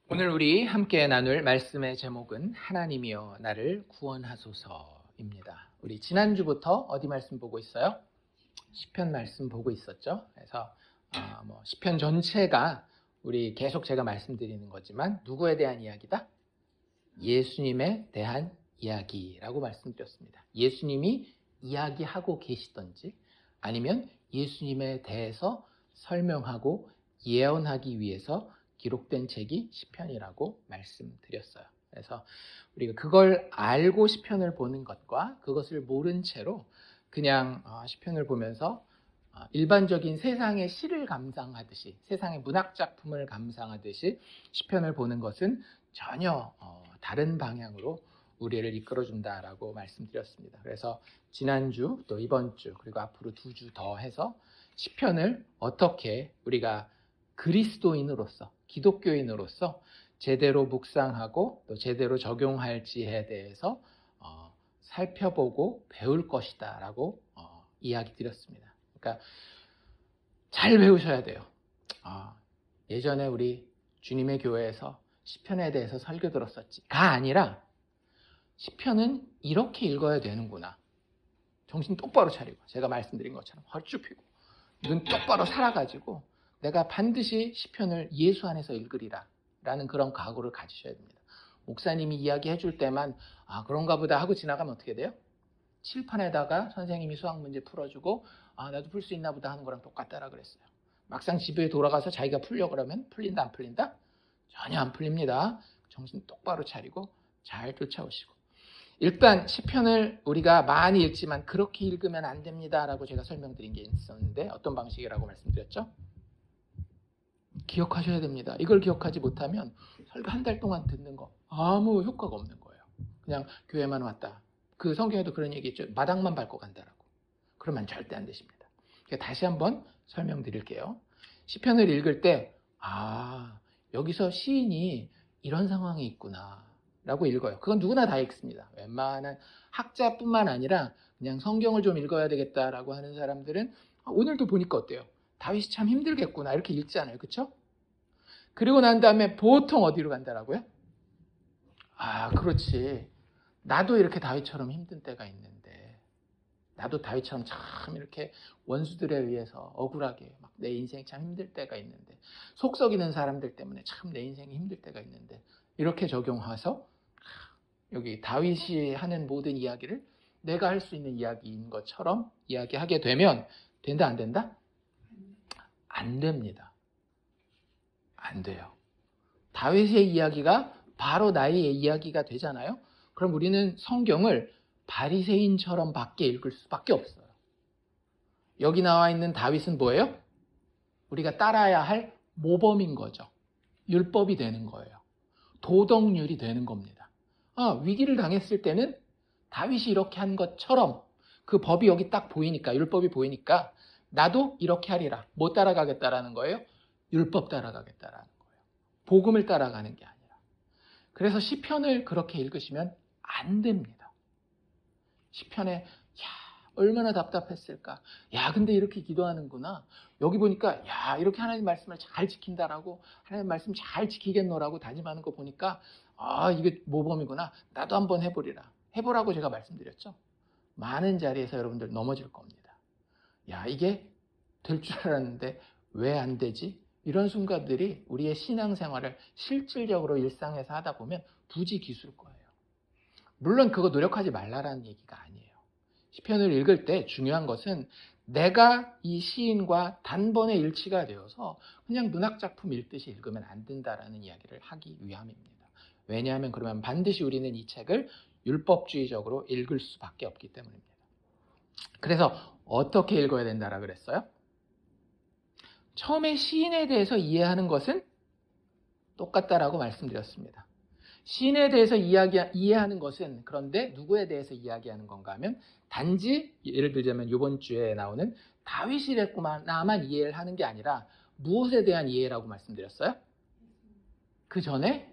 오늘 우리 함께 나눌 말씀의 제목은 하나님이여 나를 구원하소서입니다. 우리 지난주부터 어디 말씀 보고 있어요? 시편 말씀 보고 있었죠. 그래서 시편 전체가 우리 계속 제가 말씀드리는 거지만 누구에 대한 이야기다? 예수님에 대한 이야기라고 말씀드렸습니다. 예수님이 이야기하고 계시던지 아니면 예수님에 대해서 설명하고 예언하기 위해서 기록된 책이 시편이라고 말씀드렸어요. 그래서 우리가 그걸 알고 시편을 보는 것과 그것을 모른 채로 그냥 시편을 보면서 일반적인 세상의 시를 감상하듯이 세상의 문학 작품을 감상하듯이 시편을 보는 것은 전혀 다른 방향으로 우리를 이끌어준다라고 말씀드렸습니다. 그래서 지난주 또 이번 주 그리고 앞으로 2주 더 해서 시편을 어떻게 우리가 그리스도인으로서 기독교인으로서 제대로 묵상하고 또 제대로 적용할지에 대해서 살펴보고 배울 것이다 라고 이야기 드렸습니다. 그러니까 잘 배우셔야 돼요. 예전에 우리 주님의 교회에서 시편에 대해서 설교 들었었지가 아니라 시편은 이렇게 읽어야 되는구나. 정신 똑바로 차리고 제가 말씀드린 것처럼 허리 쭉 펴고 눈 똑바로 살아가지고 내가 반드시 시편을 예수 안에서 읽으리라 라는 그런 각오를 가지셔야 됩니다. 목사님이 이야기해 줄 때만 그런가 보다 하고 지나가면 어떻게 돼요? 칠판에다가 선생님이 수학 문제 풀어주고 나도 풀 수 있나 보다 하는 거랑 똑같다라 그랬어요. 막상 집에 돌아가서 자기가 풀려고 그러면 풀린다 안 풀린다? 전혀 안 풀립니다. 정신 똑바로 차리고 잘 쫓아오시고 일단 시편을 우리가 많이 읽지만 그렇게 읽으면 안 됩니다 라고 제가 설명드린 게 있었는데 어떤 방식이라고 말씀드렸죠? 기억하셔야 됩니다. 이걸 기억하지 못하면 설교 한 달 동안 듣는 거 아무 효과가 없는 거예요. 그냥 교회만 왔다. 그 성경에도 그런 얘기 있죠. 마당만 밟고 간다라고. 그러면 절대 안 되십니다. 다시 한번 설명드릴게요. 시편을 읽을 때 여기서 시인이 이런 상황이 있구나 라고 읽어요. 그건 누구나 다 읽습니다. 웬만한 학자뿐만 아니라 그냥 성경을 좀 읽어야 되겠다라고 하는 사람들은 오늘도 보니까 어때요? 다윗이 참 힘들겠구나 이렇게 읽잖아요. 그렇죠? 그리고 난 다음에 보통 어디로 간다라고요? 그렇지. 나도 이렇게 다윗처럼 힘든 때가 있는데 나도 다윗처럼 참 이렇게 원수들에 의해서 억울하게 막 내 인생이 참 힘들 때가 있는데 속 썩이는 사람들 때문에 참 내 인생이 힘들 때가 있는데 이렇게 적용해서 여기 다윗이 하는 모든 이야기를 내가 할 수 있는 이야기인 것처럼 이야기하게 되면 된다 안 된다? 안 됩니다. 안 돼요. 다윗의 이야기가 바로 나의 이야기가 되잖아요. 그럼 우리는 성경을 바리새인처럼 밖에 읽을 수밖에 없어요. 여기 나와 있는 다윗은 뭐예요? 우리가 따라야 할 모범인 거죠. 율법이 되는 거예요. 도덕률이 되는 겁니다. 위기를 당했을 때는 다윗이 이렇게 한 것처럼 그 법이 여기 딱 보이니까 율법이 보이니까 나도 이렇게 하리라. 뭐 따라가겠다라는 거예요? 율법 따라가겠다라는 거예요. 복음을 따라가는 게 아니라. 그래서 시편을 그렇게 읽으시면 안 됩니다. 시편에 얼마나 답답했을까. 근데 이렇게 기도하는구나. 여기 보니까 이렇게 하나님 말씀을 잘 지킨다라고 하나님 말씀 잘 지키겠노라고 다짐하는 거 보니까 이게 모범이구나. 나도 한번 해보리라. 해보라고 제가 말씀드렸죠. 많은 자리에서 여러분들 넘어질 겁니다. 이게 될 줄 알았는데 왜 안 되지? 이런 순간들이 우리의 신앙생활을 실질적으로 일상에서 하다 보면 부지기수일 거예요. 물론 그거 노력하지 말라라는 얘기가 아니에요. 시편을 읽을 때 중요한 것은 내가 이 시인과 단번에 일치가 되어서 그냥 문학작품 읽듯이 읽으면 안 된다라는 이야기를 하기 위함입니다. 왜냐하면 그러면 반드시 우리는 이 책을 율법주의적으로 읽을 수밖에 없기 때문입니다. 그래서 어떻게 읽어야 된다라 그랬어요? 처음에 시인에 대해서 이해하는 것은 똑같다라고 말씀드렸습니다. 시인에 대해서 이해하는 것은 그런데 누구에 대해서 이야기하는 건가 하면 단지 예를 들자면 이번 주에 나오는 다윗이랬구나만 이해를 하는 게 아니라 무엇에 대한 이해라고 말씀드렸어요? 그 전에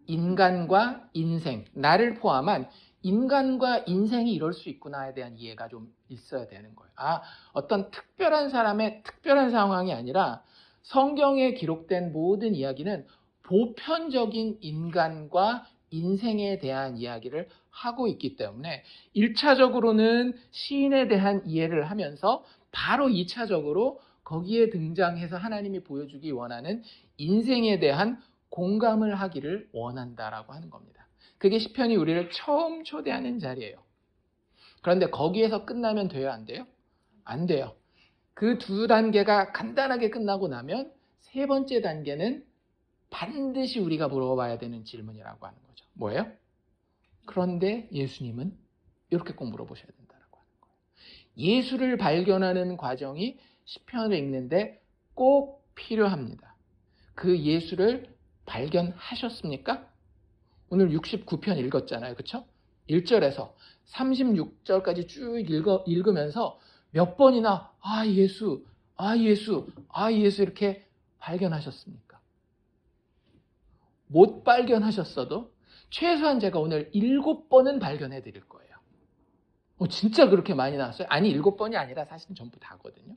인간과 인생, 나를 포함한 인간과 인생이 이럴 수 있구나에 대한 이해가 좀 있어야 되는 거예요. 어떤 특별한 사람의 특별한 상황이 아니라 성경에 기록된 모든 이야기는 보편적인 인간과 인생에 대한 이야기를 하고 있기 때문에 1차적으로는 시인에 대한 이해를 하면서 바로 2차적으로 거기에 등장해서 하나님이 보여주기 원하는 인생에 대한 공감을 하기를 원한다라고 하는 겁니다. 그게 시편이 우리를 처음 초대하는 자리예요. 그런데 거기에서 끝나면 돼요, 안 돼요? 안 돼요. 그 두 단계가 간단하게 끝나고 나면 세 번째 단계는 반드시 우리가 물어봐야 되는 질문이라고 하는 거죠. 뭐예요? 그런데 예수님은 이렇게 꼭 물어보셔야 된다고 하는 거예요. 예수를 발견하는 과정이 시편을 읽는데 꼭 필요합니다. 그 예수를 발견하셨습니까? 오늘 69편 읽었잖아요. 그렇죠? 1절에서 36절까지 쭉 읽으면서 몇 번이나 예수, 예수, 예수 이렇게 발견하셨습니까? 못 발견하셨어도 최소한 제가 오늘 7번은 발견해 드릴 거예요. 진짜 그렇게 많이 나왔어요? 아니, 7번이 아니라 사실은 전부 다거든요.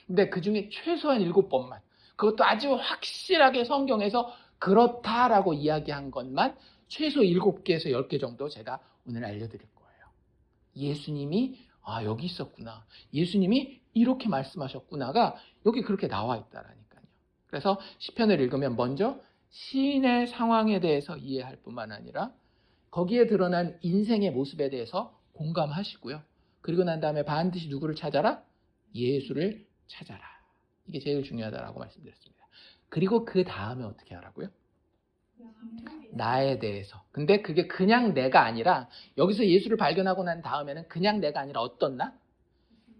근데 그 중에 최소한 7번만, 그것도 아주 확실하게 성경에서 그렇다라고 이야기한 것만 최소 7개에서 10개 정도 제가 오늘 알려드릴 거예요. 예수님이 여기 있었구나, 예수님이 이렇게 말씀하셨구나가 여기 그렇게 나와 있다라니까요. 그래서 시편을 읽으면 먼저 시인의 상황에 대해서 이해할 뿐만 아니라 거기에 드러난 인생의 모습에 대해서 공감하시고요. 그리고 난 다음에 반드시 누구를 찾아라? 예수를 찾아라. 이게 제일 중요하다라고 말씀드렸습니다. 그리고 그 다음에 어떻게 하라고요? 나에 대해서. 근데 그게 그냥 내가 아니라 여기서 예수를 발견하고 난 다음에는 그냥 내가 아니라 어떤 나?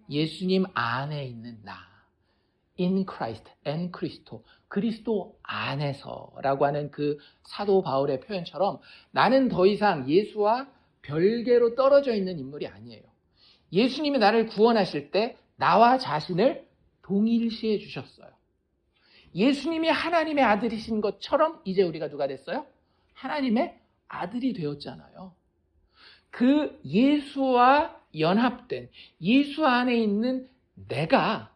예수님 안에 있는 나. In Christ, en Christo. 그리스도 안에서라고 하는 그 사도 바울의 표현처럼 나는 더 이상 예수와 별개로 떨어져 있는 인물이 아니에요. 예수님이 나를 구원하실 때 나와 자신을 동일시해 주셨어요. 예수님이 하나님의 아들이신 것처럼 이제 우리가 누가 됐어요? 하나님의 아들이 되었잖아요. 그 예수와 연합된 예수 안에 있는 내가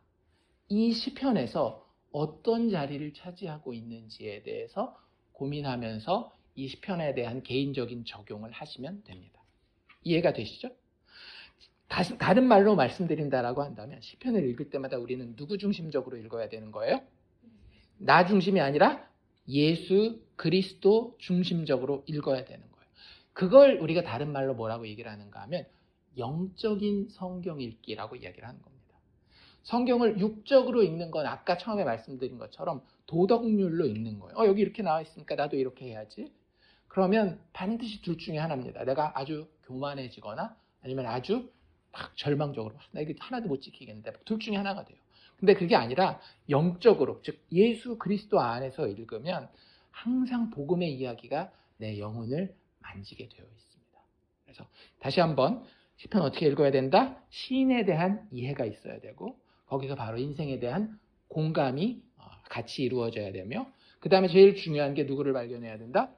이 시편에서 어떤 자리를 차지하고 있는지에 대해서 고민하면서 이 시편에 대한 개인적인 적용을 하시면 됩니다. 이해가 되시죠? 다른 말로 말씀드린다라고 한다면 시편을 읽을 때마다 우리는 누구 중심적으로 읽어야 되는 거예요? 나 중심이 아니라 예수 그리스도 중심적으로 읽어야 되는 거예요. 그걸 우리가 다른 말로 뭐라고 얘기를 하는가 하면 영적인 성경 읽기라고 이야기를 하는 겁니다. 성경을 육적으로 읽는 건 아까 처음에 말씀드린 것처럼 도덕률로 읽는 거예요. 여기 이렇게 나와 있으니까 나도 이렇게 해야지. 그러면 반드시 둘 중에 하나입니다. 내가 아주 교만해지거나 아니면 아주 막 절망적으로 나 이거 하나도 못 지키겠는데 둘 중에 하나가 돼요. 근데 그게 아니라 영적으로, 즉 예수 그리스도 안에서 읽으면 항상 복음의 이야기가 내 영혼을 만지게 되어 있습니다. 그래서 다시 한번 시편 어떻게 읽어야 된다? 시인에 대한 이해가 있어야 되고 거기서 바로 인생에 대한 공감이 같이 이루어져야 되며 그 다음에 제일 중요한 게 누구를 발견해야 된다?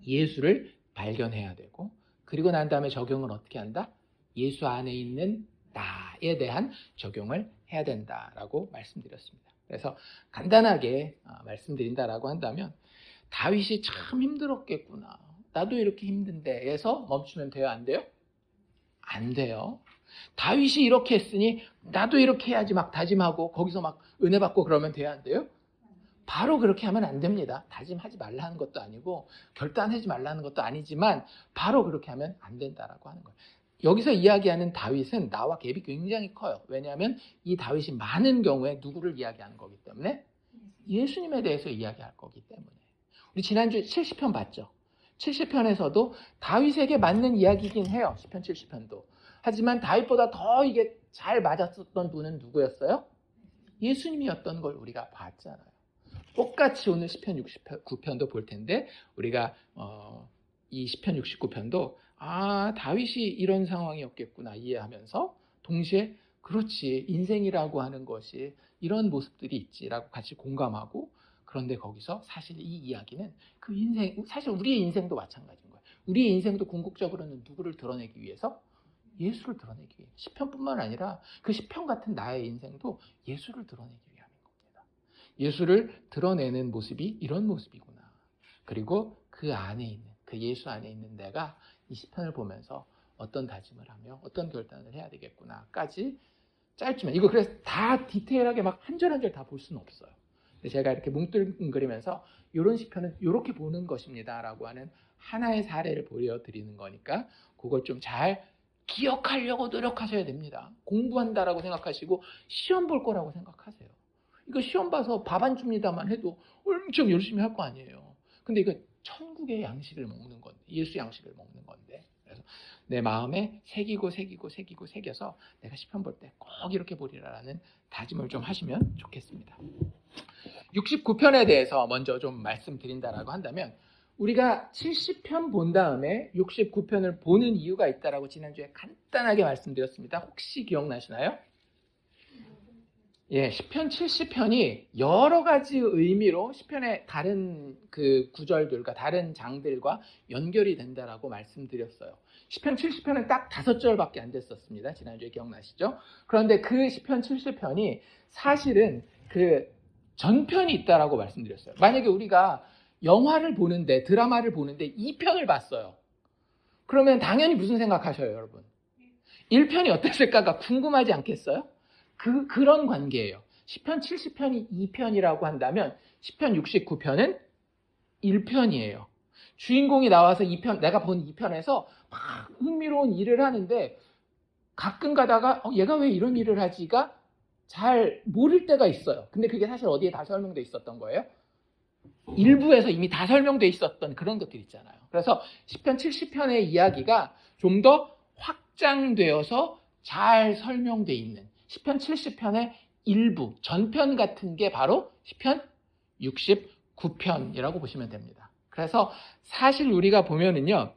예수를 발견해야 되고 그리고 난 다음에 적용을 어떻게 한다? 예수 안에 있는 나에 대한 적용을 해야 된다라고 말씀드렸습니다. 그래서 간단하게 말씀드린다라고 한다면 다윗이 참 힘들었겠구나. 나도 이렇게 힘든데 에서 멈추면 돼요? 안 돼요? 안 돼요. 다윗이 이렇게 했으니 나도 이렇게 해야지 막 다짐하고 거기서 막 은혜 받고 그러면 돼요? 안 돼요? 바로 그렇게 하면 안 됩니다. 다짐하지 말라는 것도 아니고 결단하지 말라는 것도 아니지만 바로 그렇게 하면 안 된다라고 하는 거예요. 여기서 이야기하는 다윗은 나와 갭이 굉장히 커요. 왜냐하면 이 다윗이 많은 경우에 누구를 이야기하는 거기 때문에 예수님에 대해서 이야기할 거기 때문에 우리 지난주에 70편 봤죠? 70편에서도 다윗에게 맞는 이야기이긴 해요. 10편 70편도. 하지만 다윗보다 더 이게 잘 맞았었던 분은 누구였어요? 예수님이었던 걸 우리가 봤잖아요. 똑같이 오늘 10편 69편도 볼 텐데 우리가 이 10편 69편도 다윗이 이런 상황이었겠구나 이해하면서 동시에 그렇지 인생이라고 하는 것이 이런 모습들이 있지라고 같이 공감하고 그런데 거기서 사실 이 이야기는 그 인생 사실 우리의 인생도 마찬가지인 거예요. 우리의 인생도 궁극적으로는 누구를 드러내기 위해서? 예수를 드러내기 위해 10편뿐만 아니라 그 10편 같은 나의 인생도 예수를 드러내기 위함인 겁니다. 예수를 드러내는 모습이 이런 모습이구나. 그리고 그 안에 있는, 그 예수 안에 있는 내가 이 시편을 보면서 어떤 다짐을 하며 어떤 결단을 해야 되겠구나까지 짧지만, 이거 그래서 다 디테일하게 막 한 절 한 절 다 볼 수는 없어요. 제가 이렇게 뭉뚱그리면서 이런 시편은 이렇게 보는 것입니다 라고 하는 하나의 사례를 보여드리는 거니까 그걸 좀 잘 기억하려고 노력하셔야 됩니다. 공부한다라고 생각하시고 시험 볼 거라고 생각하세요. 이거 시험 봐서 밥 안 줍니다만 해도 엄청 열심히 할 거 아니에요. 근데 이거 천국의 양식을 먹는 건데, 예수 양식을 먹는 건데, 그래서 내 마음에 새겨서 내가 시편 볼 때 꼭 이렇게 보리라라는 다짐을 좀 하시면 좋겠습니다. 69편에 대해서 먼저 좀 말씀드린다라고 한다면, 우리가 70편 본 다음에 69편을 보는 이유가 있다라고 지난주에 간단하게 말씀드렸습니다. 혹시 기억나시나요? 예, 시편 70편이 여러 가지 의미로 시편의 다른 그 구절들과 다른 장들과 연결이 된다라고 말씀드렸어요. 시편 70편은 딱 5절밖에 안 됐었습니다. 지난주에 기억나시죠? 그런데 그 시편 70편이 사실은 그 전편이 있다라고 말씀드렸어요. 만약에 우리가 영화를 보는데, 드라마를 보는데 2편을 봤어요. 그러면 당연히 무슨 생각하셔요, 여러분? 1편이 어땠을까가 궁금하지 않겠어요? 그런 관계예요. 시편 70편이 2편이라고 한다면 시편 69편은 1편이에요. 주인공이 나와서 2편, 내가 본 2편에서 막 흥미로운 일을 하는데 가끔 가다가 얘가 왜 이런 일을 하지가 잘 모를 때가 있어요. 근데 그게 사실 어디에 다 설명되어 있었던 거예요? 일부에서 이미 다 설명되어 있었던 그런 것들 있잖아요. 그래서 시편 70편의 이야기가 좀 더 확장되어서 잘 설명되어 있는 시편 70편의 일부, 전편 같은 게 바로 시편 69편이라고 보시면 됩니다. 그래서 사실 우리가 보면은요,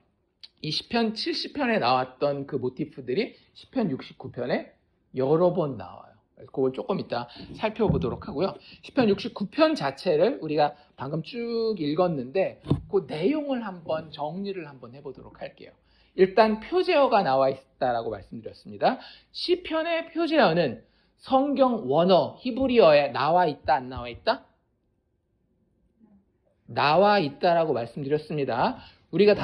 이 시편 70편에 나왔던 그 모티프들이 시편 69편에 여러 번 나와요. 그걸 조금 이따 살펴보도록 하고요. 시편 69편 자체를 우리가 방금 쭉 읽었는데 그 내용을 한번 정리를 한번 해보도록 할게요. 일단 표제어가 나와 있다라고 말씀드렸습니다. 시편의 표제어는 성경 원어 히브리어에 나와 있다, 안 나와 있다? 나와 있다라고 말씀드렸습니다. 우리가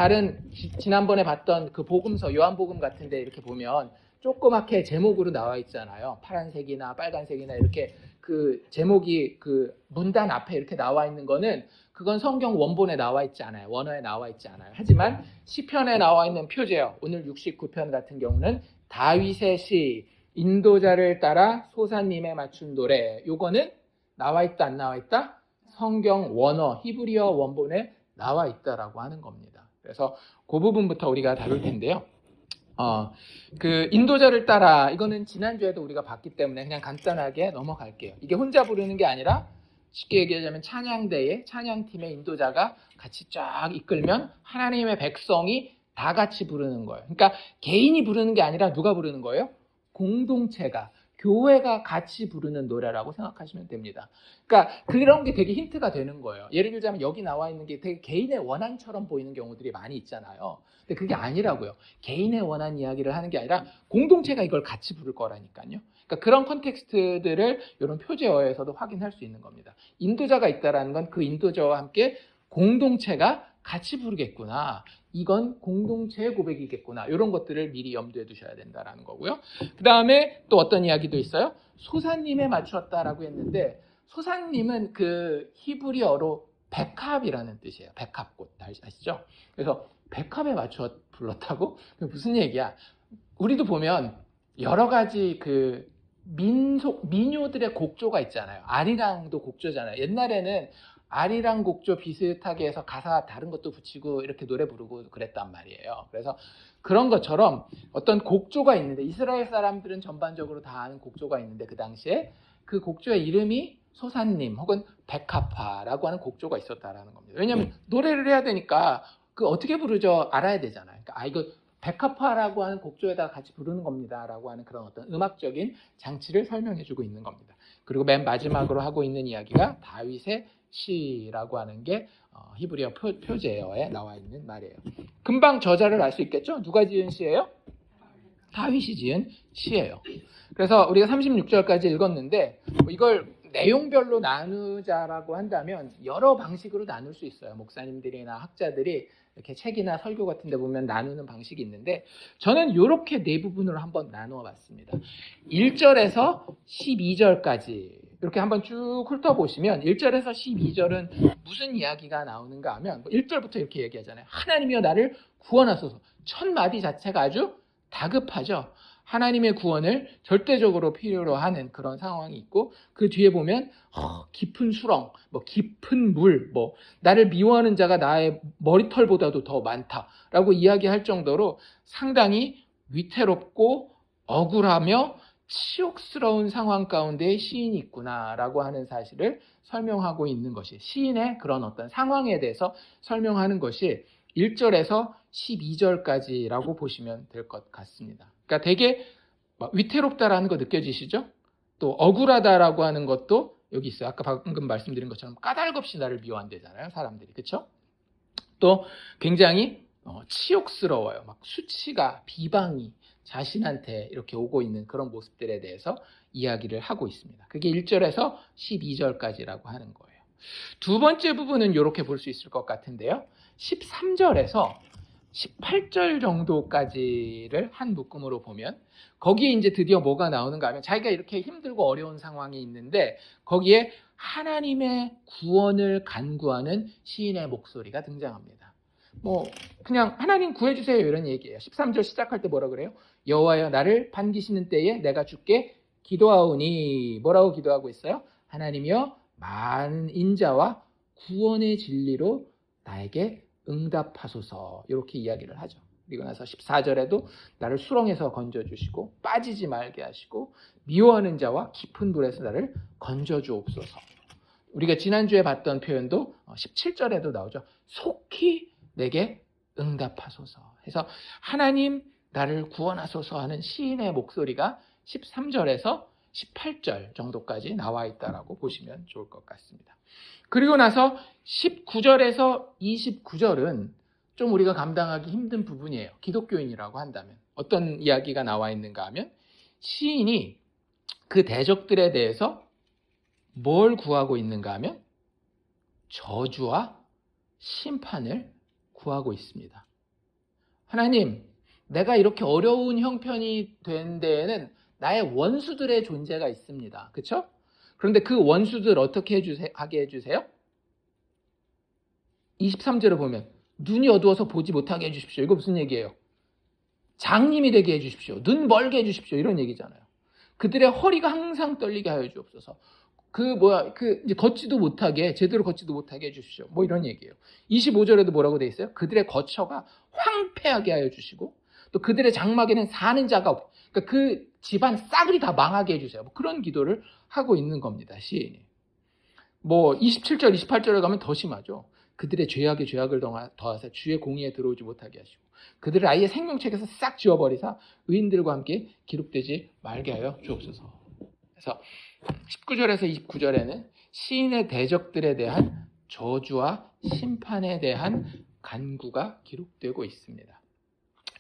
지난번에 봤던 그 복음서, 요한복음 같은 데 이렇게 보면 조그맣게 제목으로 나와 있잖아요. 파란색이나 빨간색이나 이렇게 그 제목이 그 문단 앞에 이렇게 나와 있는 거는 그건 성경 원본에 나와 있지 않아요. 원어에 나와 있지 않아요. 하지만 시편에 나와 있는 표제어, 오늘 69편 같은 경우는 다윗의 시, 인도자를 따라 소사님에 맞춘 노래, 요거는 나와 있다, 안 나와 있다? 성경 원어, 히브리어 원본에 나와 있다라고 하는 겁니다. 그래서 그 부분부터 우리가 다룰 텐데요. 그 인도자를 따라, 이거는 지난주에도 우리가 봤기 때문에 그냥 간단하게 넘어갈게요. 이게 혼자 부르는 게 아니라 쉽게 얘기하자면 찬양대에 찬양팀의 인도자가 같이 쫙 이끌면 하나님의 백성이 다 같이 부르는 거예요. 그러니까 개인이 부르는 게 아니라 누가 부르는 거예요? 공동체가, 교회가 같이 부르는 노래라고 생각하시면 됩니다. 그러니까 그런 게 되게 힌트가 되는 거예요. 예를 들자면 여기 나와 있는 게 되게 개인의 원한처럼 보이는 경우들이 많이 있잖아요. 근데 그게 아니라고요. 개인의 원한 이야기를 하는 게 아니라 공동체가 이걸 같이 부를 거라니까요. 그러니까 그런 컨텍스트들을 이런 표제어에서도 확인할 수 있는 겁니다. 인도자가 있다라는 건 그 인도자와 함께 공동체가 같이 부르겠구나. 이건 공동체의 고백이겠구나. 이런 것들을 미리 염두에 두셔야 된다는 거고요. 그 다음에 또 어떤 이야기도 있어요? 소사님에 맞추었다라고 했는데, 소사님은 그 히브리어로 백합이라는 뜻이에요. 백합꽃 아시죠? 그래서 백합에 맞추어 불렀다고? 무슨 얘기야? 우리도 보면 여러 가지 그 민요들의 곡조가 있잖아요. 아리랑도 곡조잖아요. 옛날에는 아리랑 곡조 비슷하게 해서 가사 다른 것도 붙이고 이렇게 노래 부르고 그랬단 말이에요. 그래서 그런 것처럼 어떤 곡조가 있는데, 이스라엘 사람들은 전반적으로 다 아는 곡조가 있는데, 그 당시에 그 곡조의 이름이 소사님 혹은 백합화라고 하는 곡조가 있었다라는 겁니다. 왜냐하면 노래를 해야 되니까 그 어떻게 부르죠? 알아야 되잖아요. 그러니까 이거 백합화라고 하는 곡조에다가 같이 부르는 겁니다라고 하는 그런 어떤 음악적인 장치를 설명해주고 있는 겁니다. 그리고 맨 마지막으로 하고 있는 이야기가 다윗의 시라고 하는 게 히브리어 표제어에 나와 있는 말이에요. 금방 저자를 알 수 있겠죠? 누가 지은 시예요? 다윗이 지은 시예요. 그래서 우리가 36절까지 읽었는데 이걸 내용별로 나누자라고 한다면 여러 방식으로 나눌 수 있어요. 목사님들이나 학자들이 이렇게 책이나 설교 같은 데 보면 나누는 방식이 있는데 저는 이렇게 네 부분으로 한번 나누어 봤습니다. 1절에서 12절까지 이렇게 한번 쭉 훑어보시면 1절에서 12절은 무슨 이야기가 나오는가 하면 1절부터 이렇게 얘기하잖아요. 하나님이여 나를 구원하소서. 첫 마디 자체가 아주 다급하죠. 하나님의 구원을 절대적으로 필요로 하는 그런 상황이 있고 그 뒤에 보면 깊은 수렁, 깊은 물, 나를 미워하는 자가 나의 머리털보다도 더 많다라고 이야기할 정도로 상당히 위태롭고 억울하며 치욕스러운 상황 가운데 시인이 있구나라고 하는 사실을 설명하고 있는 것이 시인의 그런 어떤 상황에 대해서 설명하는 것이 1절에서 12절까지라고 보시면 될 것 같습니다. 그러니까 되게 위태롭다라는 거 느껴지시죠? 또 억울하다라고 하는 것도 여기 있어요. 아까 방금 말씀드린 것처럼 까닭없이 나를 미워한대잖아요. 사람들이. 그렇죠? 또 굉장히 치욕스러워요. 수치가 비방이 자신한테 이렇게 오고 있는 그런 모습들에 대해서 이야기를 하고 있습니다. 그게 1절에서 12절까지라고 하는 거예요. 두 번째 부분은 이렇게 볼 수 있을 것 같은데요. 13절에서 18절 정도까지를 한 묶음으로 보면 거기에 이제 드디어 뭐가 나오는가 하면 자기가 이렇게 힘들고 어려운 상황이 있는데 거기에 하나님의 구원을 간구하는 시인의 목소리가 등장합니다. 그냥 하나님 구해주세요 이런 얘기예요. 13절 시작할 때 뭐라 그래요? 여호와여 나를 반기시는 때에 내가 주께 기도하오니 뭐라고 기도하고 있어요? 하나님이여 많은 인자와 구원의 진리로 나에게 응답하소서 이렇게 이야기를 하죠. 그리고 나서 14절에도 나를 수렁에서 건져주시고 빠지지 말게 하시고 미워하는 자와 깊은 물에서 나를 건져주옵소서. 우리가 지난주에 봤던 표현도 17절에도 나오죠. 속히 내게 응답하소서 해서 하나님 나를 구원하소서 하는 시인의 목소리가 13절에서 18절 정도까지 나와 있다라고 보시면 좋을 것 같습니다. 그리고 나서 19절에서 29절은 좀 우리가 감당하기 힘든 부분이에요. 기독교인이라고 한다면. 어떤 이야기가 나와 있는가 하면 시인이 그 대적들에 대해서 뭘 구하고 있는가 하면 저주와 심판을 구하고 있습니다. 하나님, 내가 이렇게 어려운 형편이 된 데에는 나의 원수들의 존재가 있습니다. 그렇죠? 그런데 그 원수들 어떻게 하게 해주세요? 23절을 보면 눈이 어두워서 보지 못하게 해주십시오. 이거 무슨 얘기예요? 장님이 되게 해주십시오. 눈 멀게 해주십시오. 이런 얘기잖아요. 그들의 허리가 항상 떨리게 하여 주옵소서. 이제 걷지도 못하게, 제대로 걷지도 못하게 해주십시오. 이런 얘기예요. 25절에도 뭐라고 돼 있어요? 그들의 거처가 황폐하게 하여 주시고, 또 그들의 장막에는 사는 자가 없고, 그러니까 그 집안 싸그리 다 망하게 해주세요. 그런 기도를 하고 있는 겁니다, 시인이. 27절, 28절에 가면 더 심하죠. 그들의 죄악에 죄악을 더하사 주의 공의에 들어오지 못하게 하시고, 그들을 아예 생명책에서 싹 지워버리사 의인들과 함께 기록되지 말게 하여 주옵소서. 그래서 19절에서 29절에는 시인의 대적들에 대한 저주와 심판에 대한 간구가 기록되고 있습니다.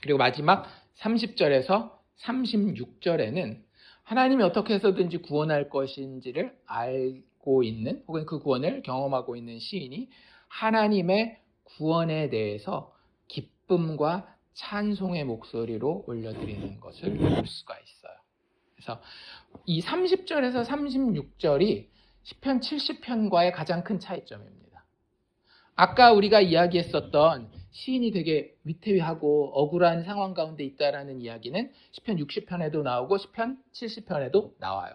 그리고 마지막 30절에서 36절에는 하나님이 어떻게 해서든지 구원할 것인지를 알고 있는 혹은 그 구원을 경험하고 있는 시인이 하나님의 구원에 대해서 기쁨과 찬송의 목소리로 올려드리는 것을 볼 수가 있어요. 그래서 이 30절에서 36절이 시편 70편과의 가장 큰 차이점입니다. 아까 우리가 이야기했었던 시인이 되게 위태위하고 억울한 상황 가운데 있다라는 이야기는 시편 60편에도 나오고 시편 70편에도 나와요.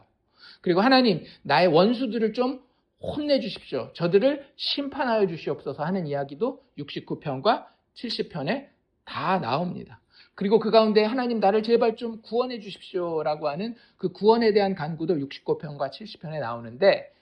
그리고 하나님 나의 원수들을 좀 혼내주십시오. 저들을 심판하여 주시옵소서 하는 이야기도 69편과 70편에 다 나옵니다. 그리고 그 가운데 하나님 나를 제발 좀 구원해 주십시오라고 하는 그 구원에 대한 간구도 69편과 70편에 나오는데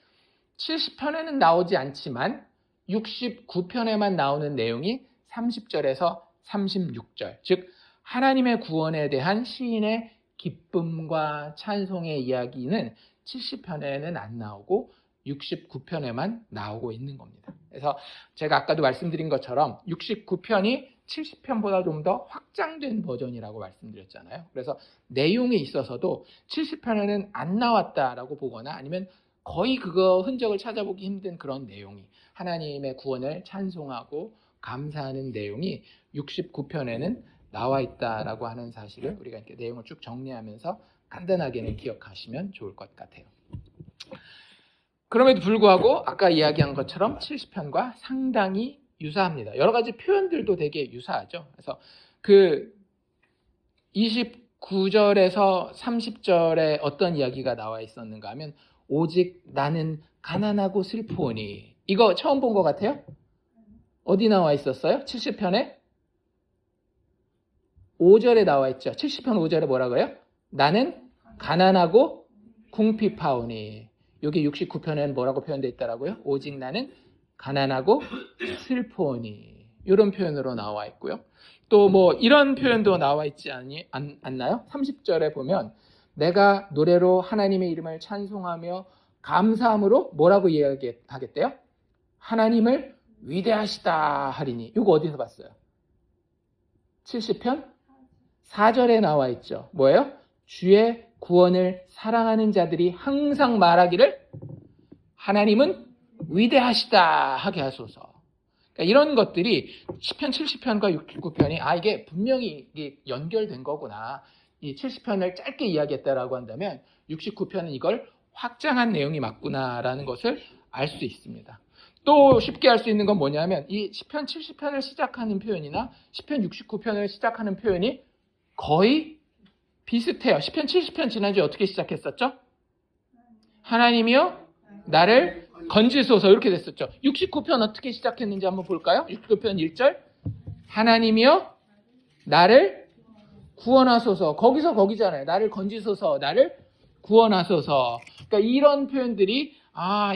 70편에는 나오지 않지만 69편에만 나오는 내용이 30절에서 36절, 즉 하나님의 구원에 대한 시인의 기쁨과 찬송의 이야기는 70편에는 안 나오고 69편에만 나오고 있는 겁니다. 그래서 제가 아까도 말씀드린 것처럼 69편이 70편보다 좀 더 확장된 버전이라고 말씀드렸잖아요. 그래서 내용에 있어서도 70편에는 안 나왔다라고 보거나 아니면 거의 그거 흔적을 찾아보기 힘든 그런 내용이 하나님의 구원을 찬송하고 감사하는 내용이 69편에는 나와 있다라고 하는 사실을 우리가 이렇게 내용을 쭉 정리하면서 간단하게는 기억하시면 좋을 것 같아요. 그럼에도 불구하고 아까 이야기한 것처럼 70편과 상당히 유사합니다. 여러 가지 표현들도 되게 유사하죠. 그래서 그 29절에서 30절에 어떤 이야기가 나와 있었는가 하면 오직 나는 가난하고 슬프오니, 이거 처음 본 것 같아요? 어디 나와 있었어요? 70편에 5절에 나와 있죠. 70편 5절에 뭐라고요? 나는 가난하고 궁핍하오니. 여기 69편에는 뭐라고 표현되어 있더라고요? 오직 나는 가난하고 슬프오니. 이런 표현으로 나와 있고요. 또 뭐 이런 표현도 나와 있지 않나요? 30절에 보면 내가 노래로 하나님의 이름을 찬송하며 감사함으로 뭐라고 이야기하겠대요? 하나님을 위대하시다 하리니. 이거 어디서 봤어요? 70편 4절에 나와 있죠. 뭐예요? 주의 구원을 사랑하는 자들이 항상 말하기를 하나님은 위대하시다 하게 하소서. 그러니까 이런 것들이 10편, 70편과 69편이 이게 분명히 연결된 거구나. 이 70편을 짧게 이야기했다라고 한다면 69편은 이걸 확장한 내용이 맞구나라는 것을 알 수 있습니다. 또 쉽게 알 수 있는 건 뭐냐면 이 10편, 70편을 시작하는 표현이나 10편, 69편을 시작하는 표현이 거의 비슷해요. 10편, 70편 지난주에 어떻게 시작했었죠? 하나님이여 나를 건지소서, 이렇게 됐었죠. 69편 어떻게 시작했는지 한번 볼까요? 69편 1절 하나님이여 나를 구원하소서. 거기잖아요. 나를 건지소서, 나를 구원하소서. 그러니까 이런 표현들이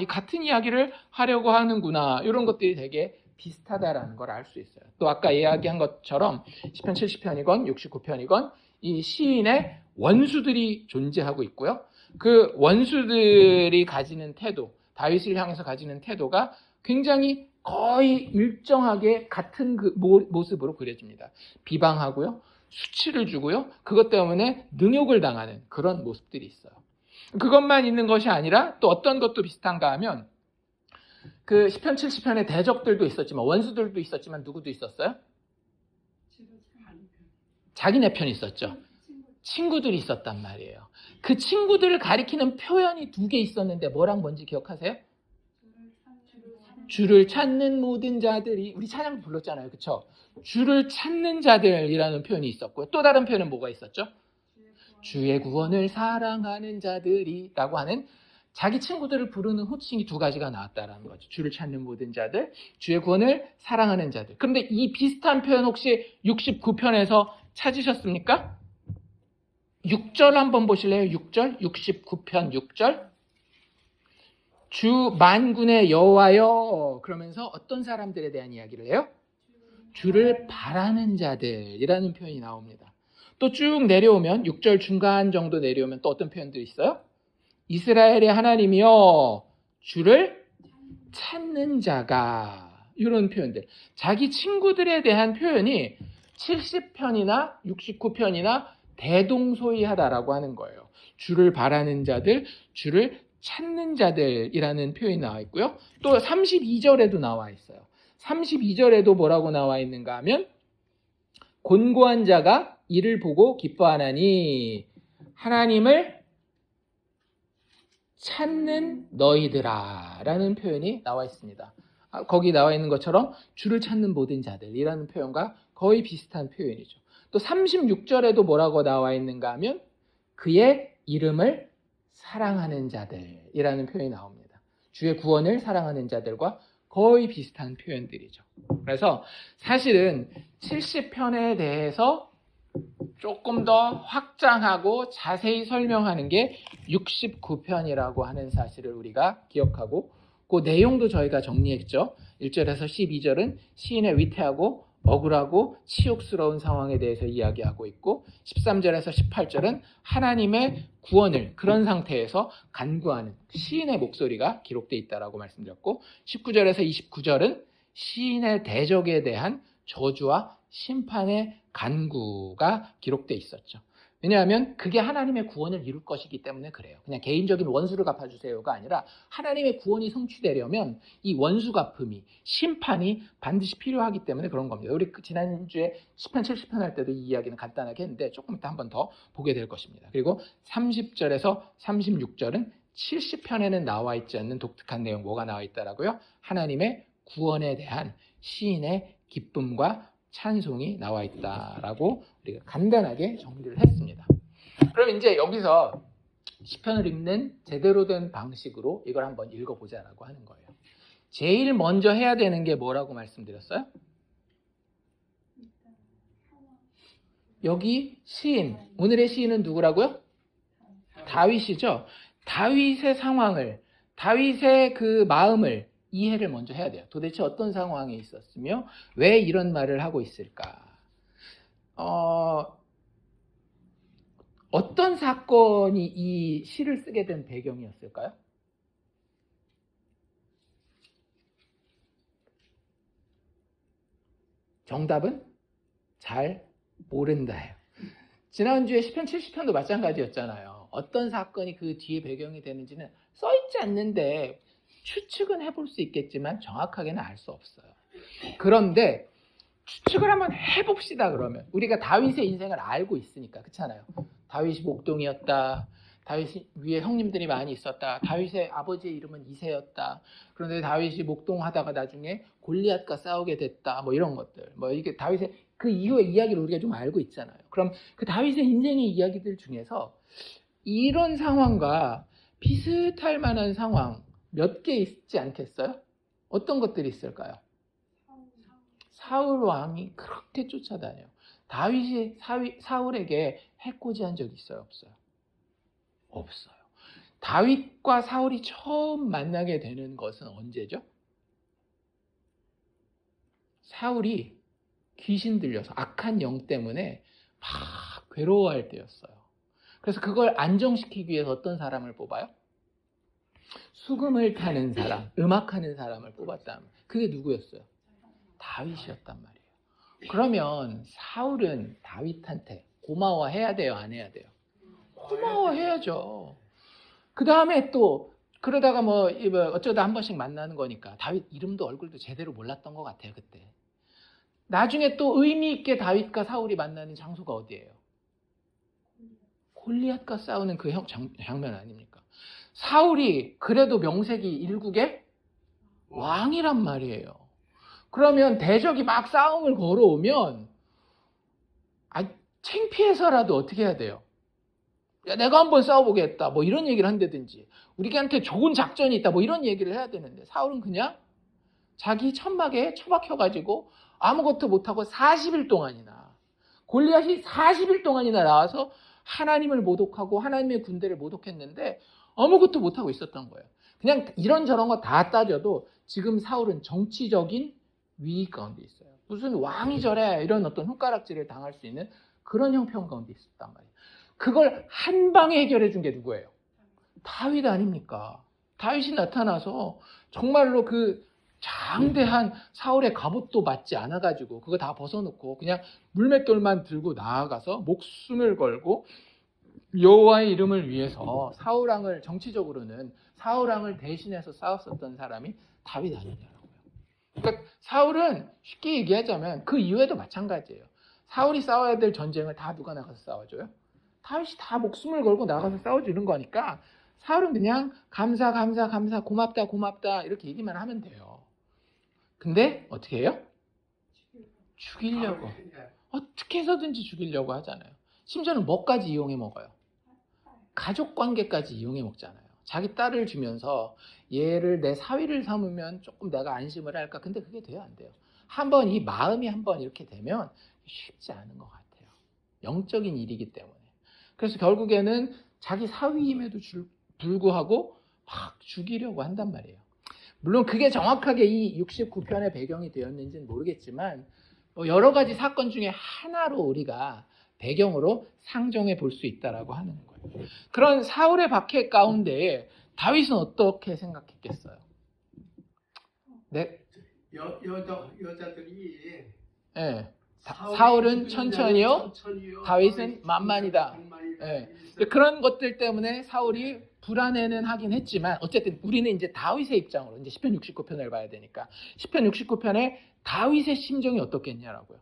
같은 이야기를 하려고 하는구나. 이런 것들이 되게 비슷하다라는 걸 알 수 있어요. 또 아까 이야기한 것처럼 10편, 70편이건 69편이건 이 시인의 원수들이 존재하고 있고요. 그 원수들이 가지는 태도, 다윗을 향해서 가지는 태도가 굉장히 거의 일정하게 같은 그 모습으로 그려집니다. 비방하고요, 수치를 주고요, 그것 때문에 능욕을 당하는 그런 모습들이 있어요. 그것만 있는 것이 아니라 또 어떤 것도 비슷한가 하면 그 10편, 70편의 대적들도 있었지만, 원수들도 있었지만 누구도 있었어요? 자기네 편이 있었죠. 친구들이 있었단 말이에요. 그 친구들을 가리키는 표현이 두 개 있었는데 뭐랑 뭔지 기억하세요? 주를 찾는 모든 자들이, 우리 찬양 불렀잖아요. 그렇죠? 주를 찾는 자들이라는 표현이 있었고요. 또 다른 표현은 뭐가 있었죠? 주의 구원을 사랑하는 자들이 라고 하는 자기 친구들을 부르는 호칭이 두 가지가 나왔다라는 거죠. 주를 찾는 모든 자들, 주의 구원을 사랑하는 자들. 그런데 이 비슷한 표현 혹시 69편에서 찾으셨습니까? 6절 한번 보실래요? 6절, 69편 6절. 주 만군의 여호와여, 그러면서 어떤 사람들에 대한 이야기를 해요? 주를 바라는 자들이라는 표현이 나옵니다. 또 쭉 내려오면 6절 중간 정도 내려오면 또 어떤 표현들이 있어요? 이스라엘의 하나님이여 주를 찾는 자가, 이런 표현들. 자기 친구들에 대한 표현이 70편이나 69편이나 대동소이하다라고 하는 거예요. 주를 바라는 자들, 주를 찾는 자들이라는 표현이 나와 있고요. 또 32절에도 나와 있어요. 32절에도 뭐라고 나와 있는가 하면 곤고한 자가 이를 보고 기뻐하나니 하나님을 찾는 너희들아 라는 표현이 나와 있습니다. 거기 나와 있는 것처럼 주를 찾는 모든 자들이라는 표현과 거의 비슷한 표현이죠. 또 36절에도 뭐라고 나와 있는가 하면 그의 이름을 사랑하는 자들이라는 표현이 나옵니다. 주의 구원을 사랑하는 자들과 거의 비슷한 표현들이죠. 그래서 사실은 70편에 대해서 조금 더 확장하고 자세히 설명하는 게 69편이라고 하는 사실을 우리가 기억하고, 그 내용도 저희가 정리했죠. 1절에서 12절은 시인의 위태하고 억울하고 치욕스러운 상황에 대해서 이야기하고 있고, 13절에서 18절은 하나님의 구원을 그런 상태에서 간구하는 시인의 목소리가 기록되어 있다고 말씀드렸고, 19절에서 29절은 시인의 대적에 대한 저주와 심판의 간구가 기록되어 있었죠. 왜냐하면 그게 하나님의 구원을 이룰 것이기 때문에 그래요. 그냥 개인적인 원수를 갚아주세요가 아니라 하나님의 구원이 성취되려면 이 원수 갚음이, 심판이 반드시 필요하기 때문에 그런 겁니다. 우리 지난주에 10편, 70편 할 때도 이 이야기는 간단하게 했는데 조금 이따 한 번 더 보게 될 것입니다. 그리고 30절에서 36절은 70편에는 나와 있지 않는 독특한 내용 뭐가 나와 있다라고요? 하나님의 구원에 대한 시인의 기쁨과 찬송이 나와 있다라고 우리가 간단하게 정리를 했습니다. 그럼 이제 여기서 시편을 읽는 제대로 된 방식으로 이걸 한번 읽어보자라고 하는 거예요. 제일 먼저 해야 되는 게 뭐라고 말씀드렸어요? 여기 시인, 오늘의 시인은 누구라고요? 다윗이죠. 다윗의 상황을, 다윗의 그 마음을 이해를 먼저 해야 돼요. 도대체 어떤 상황에 있었으며 왜 이런 말을 하고 있을까? 어떤 사건이 이 시를 쓰게 된 배경이었을까요? 정답은 잘 모른다예요. 지난주에 시편 70편도 마찬가지였잖아요. 어떤 사건이 그 뒤에 배경이 되는지는 써있지 않는데 추측은 해볼 수 있겠지만 정확하게는 알 수 없어요. 그런데 추측을 한번 해봅시다. 그러면 우리가 다윗의 인생을 알고 있으니까, 그렇잖아요. 다윗이 목동이었다. 다윗 위에 형님들이 많이 있었다. 다윗의 아버지의 이름은 이새였다. 그런데 다윗이 목동하다가 나중에 골리앗과 싸우게 됐다. 뭐 이런 것들. 뭐 이게 다윗의 그 이후의 이야기를 우리가 좀 알고 있잖아요. 그럼 그 다윗의 인생의 이야기들 중에서 이런 상황과 비슷할 만한 상황 몇 개 있지 않겠어요? 어떤 것들이 있을까요? 사울 왕이 그렇게 쫓아다녀요. 다윗이 사울에게 해코지한 적이 있어요? 없어요? 없어요. 다윗과 사울이 처음 만나게 되는 것은 언제죠? 사울이 귀신 들려서 악한 영 때문에 막 괴로워할 때였어요. 그래서 그걸 안정시키기 위해서 어떤 사람을 뽑아요? 수금을 타는 사람, 음악하는 사람을 뽑았다면 그게 누구였어요? 다윗이었단 말이에요. 그러면 사울은 다윗한테 고마워해야 돼요? 안 해야 돼요? 고마워해야죠. 그 다음에 또 그러다가 뭐 어쩌다 한 번씩 만나는 거니까 다윗 이름도 얼굴도 제대로 몰랐던 것 같아요. 그때. 나중에 또 의미 있게 다윗과 사울이 만나는 장소가 어디예요? 골리앗과 싸우는 그 장면 아닙니까? 사울이 그래도 명색이 일국의 왕이란 말이에요. 그러면 대적이 막 싸움을 걸어오면 창피해서라도 어떻게 해야 돼요? 야, 내가 한번 싸워보겠다. 뭐 이런 얘기를 한다든지 우리한테 좋은 작전이 있다. 뭐 이런 얘기를 해야 되는데 사울은 그냥 자기 천막에 처박혀가지고 아무것도 못하고 40일 동안이나 골리앗이 40일 동안이나 나와서 하나님을 모독하고 하나님의 군대를 모독했는데 아무것도 못하고 있었던 거예요. 그냥 이런저런 거 다 따져도 지금 사울은 정치적인 위기 가운데 있어요. 무슨 왕이 저래 이런 어떤 손가락질을 당할 수 있는 그런 형편 가운데 있었단 말이에요. 그걸 한 방에 해결해 준 게 누구예요? 다윗 아닙니까? 다윗이 나타나서 정말로 그 장대한 사울의 갑옷도 맞지 않아가지고 그거 다 벗어놓고 그냥 물맷돌만 들고 나아가서 목숨을 걸고 여호와의 이름을 위해서 사울왕을 정치적으로는 사울왕을 대신해서 싸웠었던 사람이 다윗 아니냐라고요. 그러니까 사울은 쉽게 얘기하자면 그 이후에도 마찬가지예요. 사울이 싸워야 될 전쟁을 다 누가 나가서 싸워줘요? 다윗이 다 목숨을 걸고 나가서 싸워주는 거니까 사울은 그냥 감사 고맙다 이렇게 얘기만 하면 돼요. 근데 어떻게 해요? 죽이려고. 어떻게 해서든지 죽이려고 하잖아요. 심지어는 뭐까지 이용해 먹어요? 가족관계까지 이용해 먹잖아요. 자기 딸을 주면서 얘를 내 사위를 삼으면 조금 내가 안심을 할까? 근데 그게 돼요? 안 돼요? 한번 이 마음이 한번 이렇게 되면 쉽지 않은 것 같아요. 영적인 일이기 때문에. 그래서 결국에는 자기 사위임에도 불구하고 막 죽이려고 한단 말이에요. 물론 그게 정확하게 이 69편의 배경이 되었는지는 모르겠지만 여러 가지 사건 중에 하나로 우리가 배경으로 상정해 볼 수 있다라고 하는 거예요. 그런 사울의 박해 가운데 다윗은 어떻게 생각했겠어요? 네? 여자들이 네. 사울은 천천히요, 다윗은 만만이다. 예. 그런 것들 때문에 사울이 불안해는 하긴 했지만 어쨌든 우리는 이제 다윗의 입장으로 이제 시편 69편을 봐야 되니까 시편 69편에 다윗의 심정이 어떻겠냐라고요.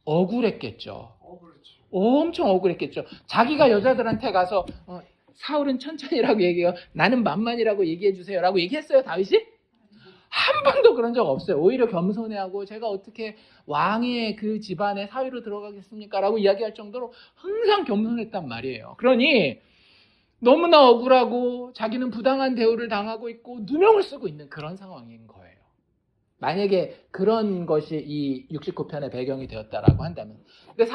억울했겠죠. 엄청 억울했겠죠. 자기가 여자들한테 가서 사울은 천천히라고 얘기해요. 나는 만만이라고 얘기해 주세요라고 얘기했어요, 다윗이? 한 번도 그런 적 없어요. 오히려 겸손해하고 제가 어떻게 왕의 그 집안의 사위로 들어가겠습니까? 라고 이야기할 정도로 항상 겸손했단 말이에요. 그러니 너무나 억울하고 자기는 부당한 대우를 당하고 있고 누명을 쓰고 있는 그런 상황인 거예요. 만약에 그런 것이 이 69편의 배경이 되었다라고 한다면. 근데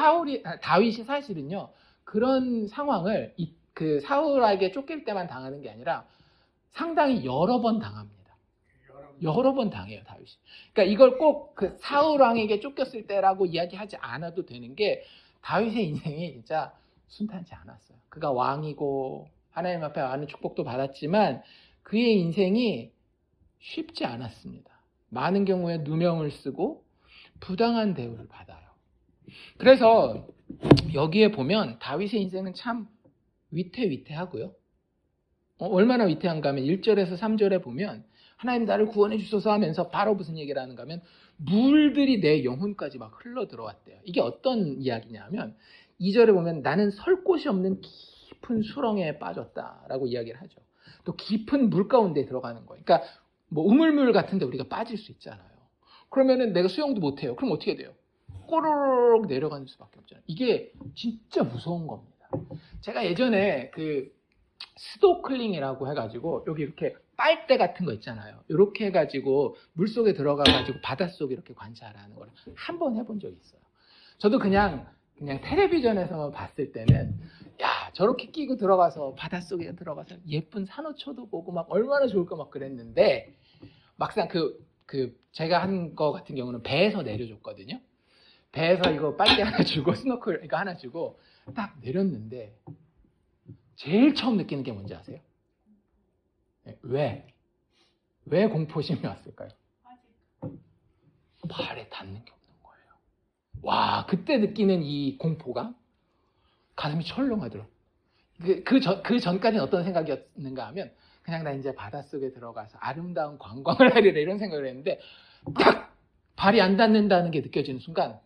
다윗이 사실은요, 그런 상황을 그 사울에게 쫓길 때만 당하는 게 아니라 상당히 여러 번 당합니다. 여러 번 당해요, 다윗이. 그러니까 이걸 꼭 그 사울 왕에게 쫓겼을 때라고 이야기하지 않아도 되는 게 다윗의 인생이 진짜 순탄치 않았어요. 그가 왕이고 하나님 앞에 많은 축복도 받았지만 그의 인생이 쉽지 않았습니다. 많은 경우에 누명을 쓰고 부당한 대우를 받아요. 그래서 여기에 보면 다윗의 인생은 참 위태위태하고요. 얼마나 위태한가 하면 1절에서 3절에 보면 하나님 나를 구원해 주소서 하면서 바로 무슨 얘기를 하는가 하면 물들이 내 영혼까지 막 흘러 들어왔대요. 이게 어떤 이야기냐면 2절에 보면 나는 설 곳이 없는 깊은 수렁에 빠졌다라고 이야기를 하죠. 또 깊은 물 가운데 들어가는 거예요. 그러니까 뭐 우물물 같은데 우리가 빠질 수 있잖아요. 그러면은 내가 수영도 못해요. 그럼 어떻게 돼요? 꼬르륵 내려가는 수밖에 없잖아요. 이게 진짜 무서운 겁니다. 제가 예전에 그 스노클링이라고 해가지고 여기 이렇게 빨대 같은 거 있잖아요. 이렇게 해가지고 물속에 들어가가지고 바닷속 이렇게 관찰하는 걸 한 번 해본 적이 있어요. 저도 그냥 텔레비전에서만 봤을 때는 야 저렇게 끼고 들어가서 바닷속에 들어가서 예쁜 산호초도 보고 막 얼마나 좋을까 막 그랬는데 막상 제가 한 거 같은 경우는 배에서 내려줬거든요. 배에서 이거 빨대 하나 주고 스노클 이거 하나 주고 딱 내렸는데 제일 처음 느끼는 게 뭔지 아세요? 왜 공포심이 왔을까요? 발에 닿는 게 없는 거예요. 와, 그때 느끼는 이 공포가 가슴이 철렁하더라고요. 그 전까지는 어떤 생각이었는가 하면 그냥 나 이제 바닷속에 들어가서 아름다운 관광을 하리라 이런 생각을 했는데 딱 발이 안 닿는다는 게 느껴지는 순간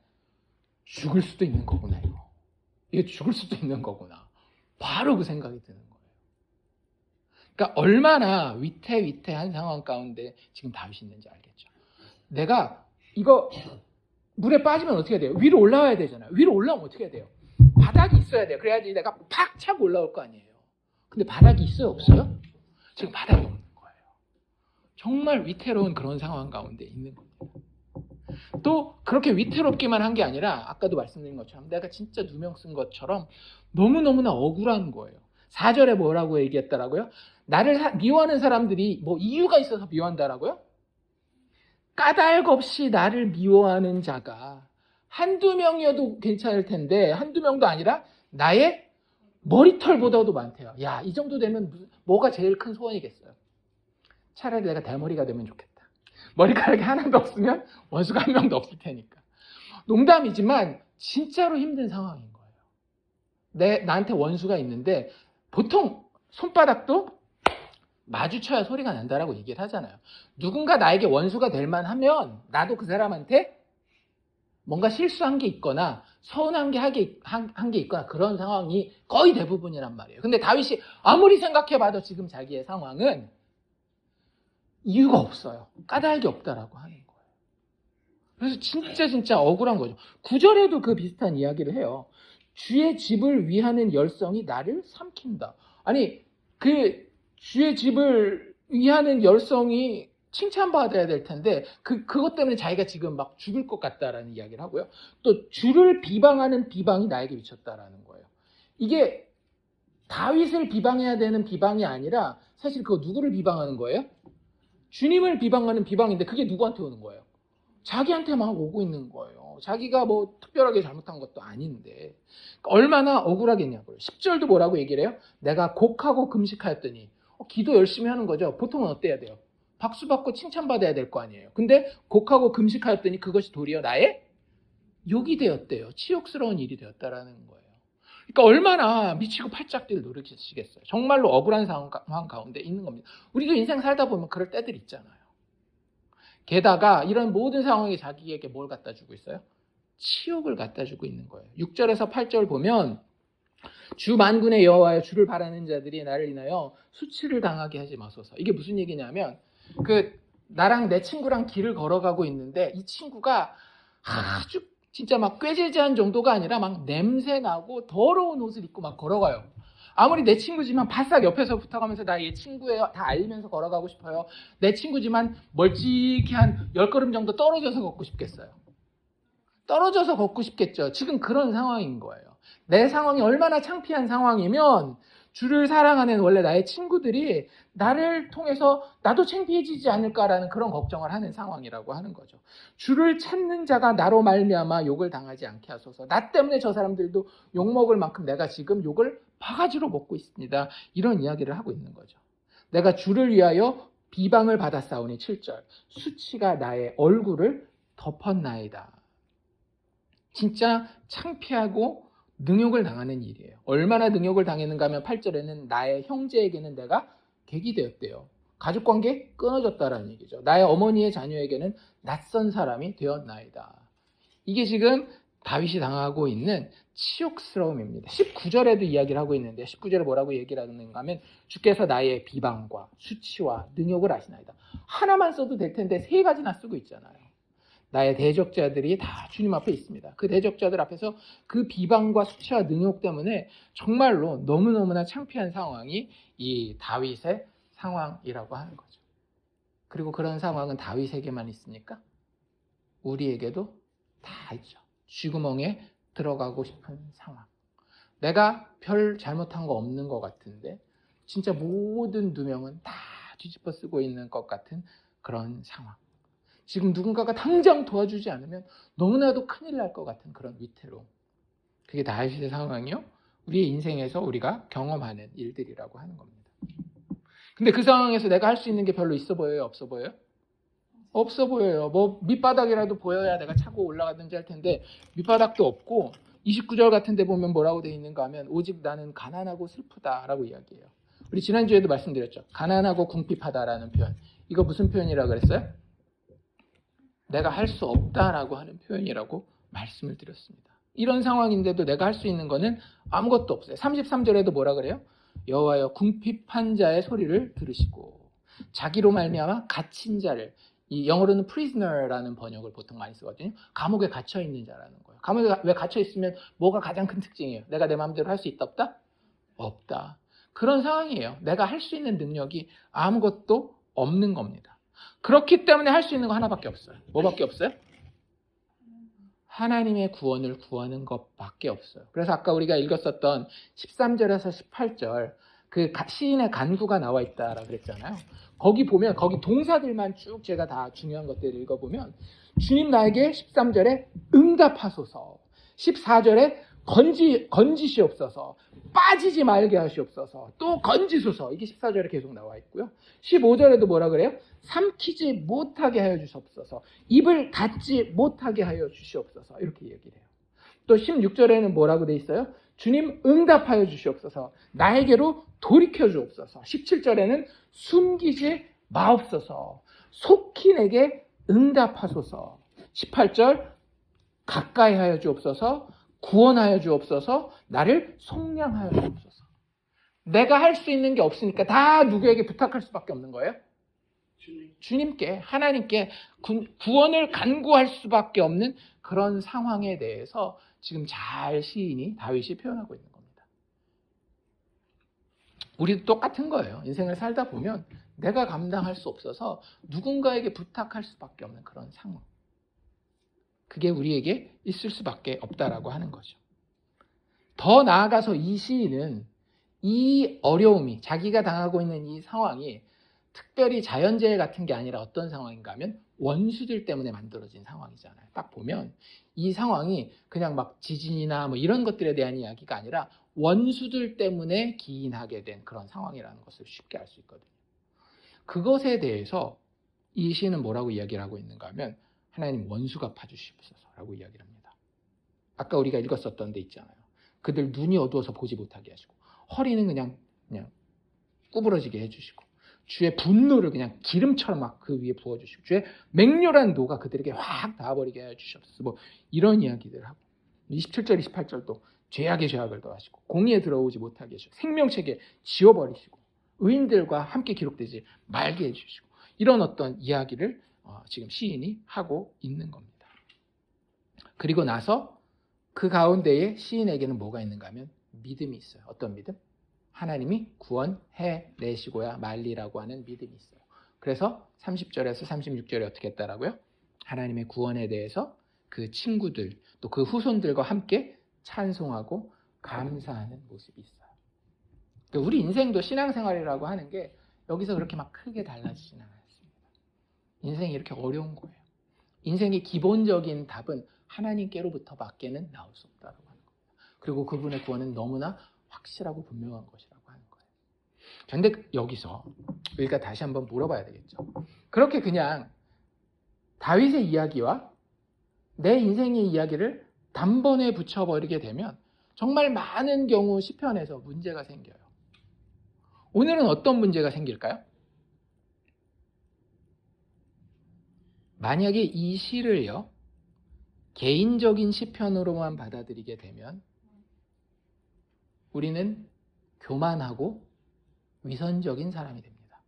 죽을 수도 있는 거구나 이게 죽을 수도 있는 거구나. 바로 그 생각이 드는 거예요. 그러니까 얼마나 위태위태한 상황 가운데 지금 다윗이 있는지 알겠죠. 내가 이거 물에 빠지면 어떻게 돼요? 위로 올라와야 되잖아요. 위로 올라오면 어떻게 해야 돼요? 바닥이 있어야 돼요. 그래야지 내가 팍 차고 올라올 거 아니에요. 근데 바닥이 있어요? 없어요? 지금 바닥이 없는 거예요. 정말 위태로운 그런 상황 가운데 있는 겁니다. 또 그렇게 위태롭기만 한 게 아니라 아까도 말씀드린 것처럼 내가 진짜 누명 쓴 것처럼 너무너무나 억울한 거예요. 4절에 뭐라고 얘기했더라고요? 나를 미워하는 사람들이 뭐 이유가 있어서 미워한다라고요? 까닭 없이 나를 미워하는 자가 한두 명이어도 괜찮을 텐데 한두 명도 아니라 나의 머리털보다도 많대요. 야, 이 정도 되면 뭐가 제일 큰 소원이겠어요? 차라리 내가 대머리가 되면 좋겠다. 머리카락이 하나도 없으면 원수가 한 명도 없을 테니까. 농담이지만 진짜로 힘든 상황인 거예요. 나한테 원수가 있는데 보통 손바닥도 마주쳐야 소리가 난다라고 얘기를 하잖아요. 누군가 나에게 원수가 될 만하면 나도 그 사람한테 뭔가 실수한 게 있거나 서운한 게 한 게 있거나 그런 상황이 거의 대부분이란 말이에요. 근데 다윗이 아무리 생각해봐도 지금 자기의 상황은 이유가 없어요. 까닭이 없다라고 하는 거예요. 그래서 진짜 억울한 거죠. 9절에도 그 비슷한 이야기를 해요. 주의 집을 위하는 열성이 나를 삼킨다. 아니 그 주의 집을 위하는 열성이 칭찬받아야 될 텐데 그것 때문에 자기가 지금 막 죽을 것 같다라는 이야기를 하고요. 또 주를 비방하는 비방이 나에게 미쳤다라는 거예요. 이게 다윗을 비방해야 되는 비방이 아니라 사실 그거 누구를 비방하는 거예요? 주님을 비방하는 비방인데 그게 누구한테 오는 거예요? 자기한테 막 오고 있는 거예요. 자기가 뭐 특별하게 잘못한 것도 아닌데 얼마나 억울하겠냐고요. 10절도 뭐라고 얘기를 해요? 내가 곡하고 금식하였더니 기도 열심히 하는 거죠. 보통은 어때야 돼요? 박수 받고 칭찬받아야 될 거 아니에요. 근데 곡하고 금식하였더니 그것이 도리어 나의 욕이 되었대요. 치욕스러운 일이 되었다라는 거예요. 그러니까 얼마나 미치고 팔짝 뛸 노력이시겠어요. 정말로 억울한 상황 가운데 있는 겁니다. 우리도 인생 살다 보면 그럴 때들 있잖아요. 게다가 이런 모든 상황이 자기에게 뭘 갖다 주고 있어요? 치욕을 갖다 주고 있는 거예요. 6절에서 8절 보면 주 만군의 여호와여 주를 바라는 자들이 나를 인하여 수치를 당하게 하지 마소서. 이게 무슨 얘기냐면 나랑 내 친구랑 길을 걸어가고 있는데 이 친구가 아주 진짜 막 꾀질지한 정도가 아니라 막 냄새나고 더러운 옷을 입고 막 걸어가요. 아무리 내 친구지만 바싹 옆에서 붙어가면서 나 얘 친구예요. 다 알면서 걸어가고 싶어요. 내 친구지만 멀찍이 한 10걸음 정도 떨어져서 걷고 싶겠어요. 떨어져서 걷고 싶겠죠. 지금 그런 상황인 거예요. 내 상황이 얼마나 창피한 상황이면 주를 사랑하는 원래 나의 친구들이 나를 통해서 나도 창피해지지 않을까라는 그런 걱정을 하는 상황이라고 하는 거죠. 주를 찾는 자가 나로 말미암아 욕을 당하지 않게 하소서. 나 때문에 저 사람들도 욕먹을 만큼 내가 지금 욕을 바가지로 먹고 있습니다. 이런 이야기를 하고 있는 거죠. 내가 주를 위하여 비방을 받았사오니 7절 수치가 나의 얼굴을 덮었나이다. 진짜 창피하고 능욕을 당하는 일이에요. 얼마나 능욕을 당했는가 하면 8절에는 나의 형제에게는 내가 객이 되었대요. 가족관계 끊어졌다라는 얘기죠. 나의 어머니의 자녀에게는 낯선 사람이 되었나이다. 이게 지금 다윗이 당하고 있는 치욕스러움입니다. 19절에도 이야기를 하고 있는데 19절에 뭐라고 얘기를 하는가 하면 주께서 나의 비방과 수치와 능욕을 아시나이다. 하나만 써도 될 텐데 3가지나 쓰고 있잖아요. 나의 대적자들이 다 주님 앞에 있습니다. 그 대적자들 앞에서 그 비방과 수치와 능욕 때문에 정말로 너무너무나 창피한 상황이 이 다윗의 상황이라고 하는 거죠. 그리고 그런 상황은 다윗에게만 있습니까? 우리에게도 다 있죠. 쥐구멍에 들어가고 싶은 상황. 내가 별 잘못한 거 없는 것 같은데 진짜 모든 누명은 다 뒤집어 쓰고 있는 것 같은 그런 상황. 지금 누군가가 당장 도와주지 않으면 너무나도 큰일 날 것 같은 그런 위태로움. 그게 다윗의 상황이요. 우리의 인생에서 우리가 경험하는 일들이라고 하는 겁니다. 근데 그 상황에서 내가 할 수 있는 게 별로 있어 보여요? 없어 보여요? 없어 보여요. 뭐 밑바닥이라도 보여야 내가 차고 올라가든지 할 텐데 밑바닥도 없고 29절 같은 데 보면 뭐라고 되어 있는가 하면 오직 나는 가난하고 슬프다라고 이야기해요. 우리 지난주에도 말씀드렸죠. 가난하고 궁핍하다라는 표현. 이거 무슨 표현이라고 그랬어요? 내가 할 수 없다라고 하는 표현이라고 말씀을 드렸습니다. 이런 상황인데도 내가 할 수 있는 거는 아무것도 없어요. 33절에도 뭐라 그래요? 여호와여 궁핍한 자의 소리를 들으시고 자기로 말미암아 갇힌 자를, 이 영어로는 prisoner라는 번역을 보통 많이 쓰거든요. 감옥에 갇혀 있는 자라는 거예요. 감옥에 왜 갇혀 있으면 뭐가 가장 큰 특징이에요? 내가 내 마음대로 할 수 있다 없다? 없다. 그런 상황이에요. 내가 할 수 있는 능력이 아무것도 없는 겁니다. 그렇기 때문에 할 수 있는 거 하나밖에 없어요. 뭐밖에 없어요? 하나님의 구원을 구하는 것밖에 없어요. 그래서 아까 우리가 읽었었던 13절에서 18절 그 시인의 간구가 나와 있다라고 그랬잖아요. 거기 보면 거기 동사들만 쭉 제가 다 중요한 것들을 읽어보면 주님 나에게 13절에 응답하소서, 14절에 건지시옵소서, 빠지지 말게 하시옵소서, 또 건지소서, 이게 14절에 계속 나와 있고요. 15절에도 뭐라 그래요? 삼키지 못하게 하여 주시옵소서, 입을 닫지 못하게 하여 주시옵소서, 이렇게 얘기를 해요. 또 16절에는 뭐라고 돼 있어요? 주님 응답하여 주시옵소서, 나에게로 돌이켜 주옵소서. 17절에는 숨기지 마옵소서, 속히 내게 응답하소서. 18절 가까이 하여 주옵소서, 구원하여 주옵소서, 나를 속량하여 주옵소서. 내가 할 수 있는 게 없으니까 다 누구에게 부탁할 수밖에 없는 거예요? 주님께, 하나님께 구원을 간구할 수밖에 없는 그런 상황에 대해서 지금 잘 시인이 다윗이 표현하고 있는 겁니다. 우리도 똑같은 거예요. 인생을 살다 보면 내가 감당할 수 없어서 누군가에게 부탁할 수밖에 없는 그런 상황. 그게 우리에게 있을 수밖에 없다라고 하는 거죠. 더 나아가서 이 시인은 이 어려움이, 자기가 당하고 있는 이 상황이 특별히 자연재해 같은 게 아니라 어떤 상황인가 하면 원수들 때문에 만들어진 상황이잖아요. 딱 보면 이 상황이 그냥 막 지진이나 뭐 이런 것들에 대한 이야기가 아니라 원수들 때문에 기인하게 된 그런 상황이라는 것을 쉽게 알 수 있거든요. 그것에 대해서 이 시인은 뭐라고 이야기를 하고 있는가 하면 하나님 원수 갚아주시옵소서라고 이야기를 합니다. 아까 우리가 읽었었던 데 있잖아요. 그들 눈이 어두워서 보지 못하게 하시고 허리는 그냥 구부러지게 해주시고 주의 분노를 그냥 기름처럼 막 그 위에 부어주시고 주의 맹렬한 노가 그들에게 확 닿아버리게 해주시옵소서. 뭐 이런 이야기들 하고 27절 28절도 죄악에 죄악을 더하시고 공의에 들어오지 못하게 해주시고 생명책에 지워버리시고 의인들과 함께 기록되지 말게 해주시고 이런 어떤 이야기를 지금 시인이 하고 있는 겁니다. 그리고 나서 그 가운데에 시인에게는 뭐가 있는가 하면 믿음이 있어요. 어떤 믿음? 하나님이 구원해 내시고야 말리라고 하는 믿음이 있어요. 그래서 30절에서 36절에 어떻게 했다라고요? 하나님의 구원에 대해서 그 친구들 또 그 후손들과 함께 찬송하고 감사하는 모습이 있어요. 우리 인생도 신앙생활이라고 하는 게 여기서 그렇게 막 크게 달라지지는 않습니다. 인생이 이렇게 어려운 거예요. 인생의 기본적인 답은 하나님께로부터 밖에는 나올 수 없다고 하는 겁니다. 그리고 그분의 구원은 너무나 확실하고 분명한 것이라고 하는 거예요. 그런데 여기서 우리가 다시 한번 물어봐야 되겠죠. 그렇게 그냥 다윗의 이야기와 내 인생의 이야기를 단번에 붙여버리게 되면 정말 많은 경우 시편에서 문제가 생겨요. 오늘은 어떤 문제가 생길까요? 만약에 이 시를요 개인적인 시편으로만 받아들이게 되면 우리는 교만하고 위선적인 사람이 됩니다.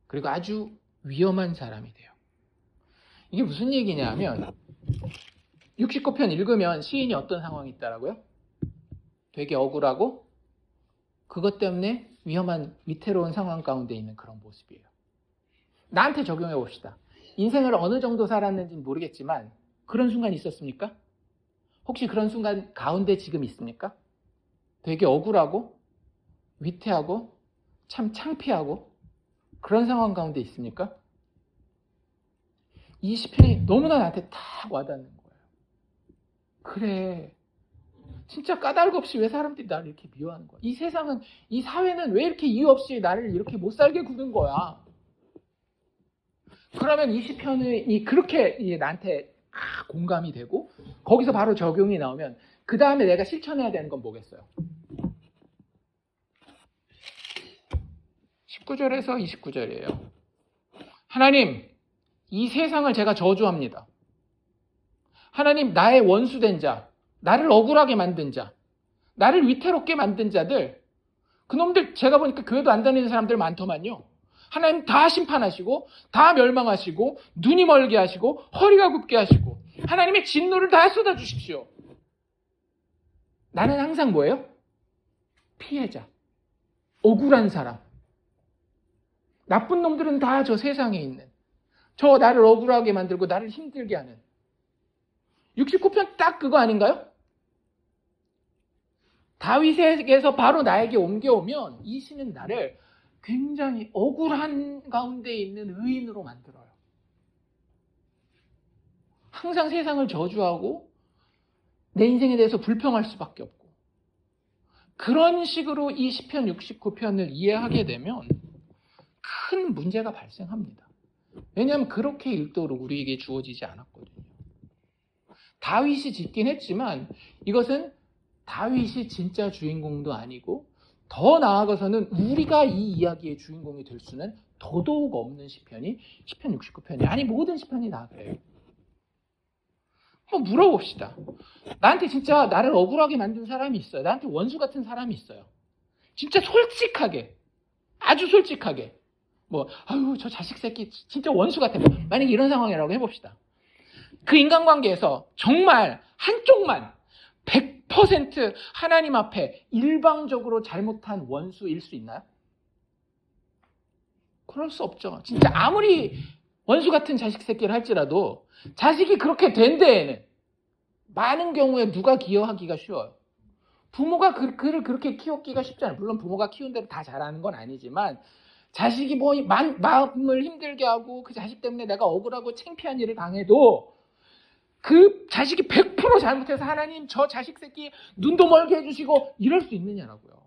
그리고 아주 위험한 사람이 돼요. 이게 무슨 얘기냐 하면 69편 읽으면 시인이 어떤 상황이 있다라고요? 되게 억울하고 그것 때문에 위험한 위태로운 상황 가운데 있는 그런 모습이에요. 나한테 적용해 봅시다. 인생을 어느 정도 살았는지는 모르겠지만 그런 순간이 있었습니까? 혹시 그런 순간 가운데 지금 있습니까? 되게 억울하고 위태하고 참 창피하고 그런 상황 가운데 있습니까? 이 시편이 너무나 나한테 탁 와닿는 거예요. 그래, 진짜 까닭 없이 왜 사람들이 나를 이렇게 미워하는 거야? 이 세상은, 이 사회는 왜 이렇게 이유 없이 나를 이렇게 못 살게 구는 거야? 그러면 이 시편이 그렇게 나한테 공감이 되고 거기서 바로 적용이 나오면 그 다음에 내가 실천해야 되는 건 뭐겠어요? 19절에서 29절이에요. 하나님, 이 세상을 제가 저주합니다. 하나님, 나의 원수된 자, 나를 억울하게 만든 자, 나를 위태롭게 만든 자들, 그놈들 제가 보니까 교회도 안 다니는 사람들 많더만요. 하나님 다 심판하시고 다 멸망하시고 눈이 멀게 하시고 허리가 굽게 하시고 하나님의 진노를 다 쏟아주십시오. 나는 항상 뭐예요? 피해자, 억울한 사람. 나쁜 놈들은 다 저 세상에 있는 저 나를 억울하게 만들고 나를 힘들게 하는 69편 딱 그거 아닌가요? 다윗에게서 바로 나에게 옮겨오면 이 시는 나를 굉장히 억울한 가운데 있는 의인으로 만들어요. 항상 세상을 저주하고 내 인생에 대해서 불평할 수밖에 없고 그런 식으로 이 시편 69편을 이해하게 되면 큰 문제가 발생합니다. 왜냐하면 그렇게 읽도록 우리에게 주어지지 않았거든요. 다윗이 짓긴 했지만 이것은 다윗이 진짜 주인공도 아니고 더 나아가서는 우리가 이 이야기의 주인공이 될 수는 더더욱 없는 시편이 시편 69편이 아니 모든 시편이 다 그래요. 한번 물어봅시다. 나한테 진짜 나를 억울하게 만든 사람이 있어요. 나한테 원수 같은 사람이 있어요. 진짜 솔직하게 아주 솔직하게 아유 저 자식 새끼 진짜 원수 같아. 만약에 이런 상황이라고 해봅시다. 그 인간관계에서 정말 한쪽만 100% 하나님 앞에 일방적으로 잘못한 원수일 수 있나요? 그럴 수 없죠. 진짜 아무리 원수 같은 자식 새끼를 할지라도 자식이 그렇게 된 데에는 많은 경우에 누가 기여하기가 쉬워요. 부모가 그를 그렇게 키웠기가 쉽잖아요. 물론 부모가 키운 대로 다 잘하는 건 아니지만 자식이 마음을 힘들게 하고 그 자식 때문에 내가 억울하고 창피한 일을 당해도 그 자식이 100% 잘못해서 하나님 저 자식 새끼 눈도 멀게 해주시고 이럴 수 있느냐라고요.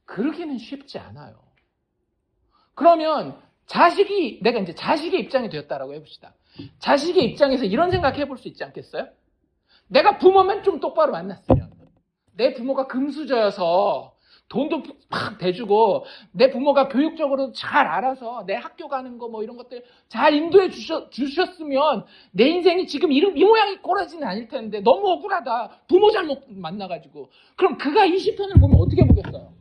그러기는 쉽지 않아요. 그러면 내가 이제 자식의 입장이 되었다라고 해봅시다. 자식의 입장에서 이런 생각 해볼 수 있지 않겠어요? 내가 부모면 좀 똑바로 만났으면, 내 부모가 금수저여서 돈도 팍 대주고, 내 부모가 교육적으로 잘 알아서 내 학교 가는 거 뭐 이런 것들 잘 인도해 주셨으면 내 인생이 지금 이 모양이 꼬라지는 않을 텐데 너무 억울하다. 부모 잘못 만나가지고. 그럼 그가 이 시편을 보면 어떻게 보겠어요?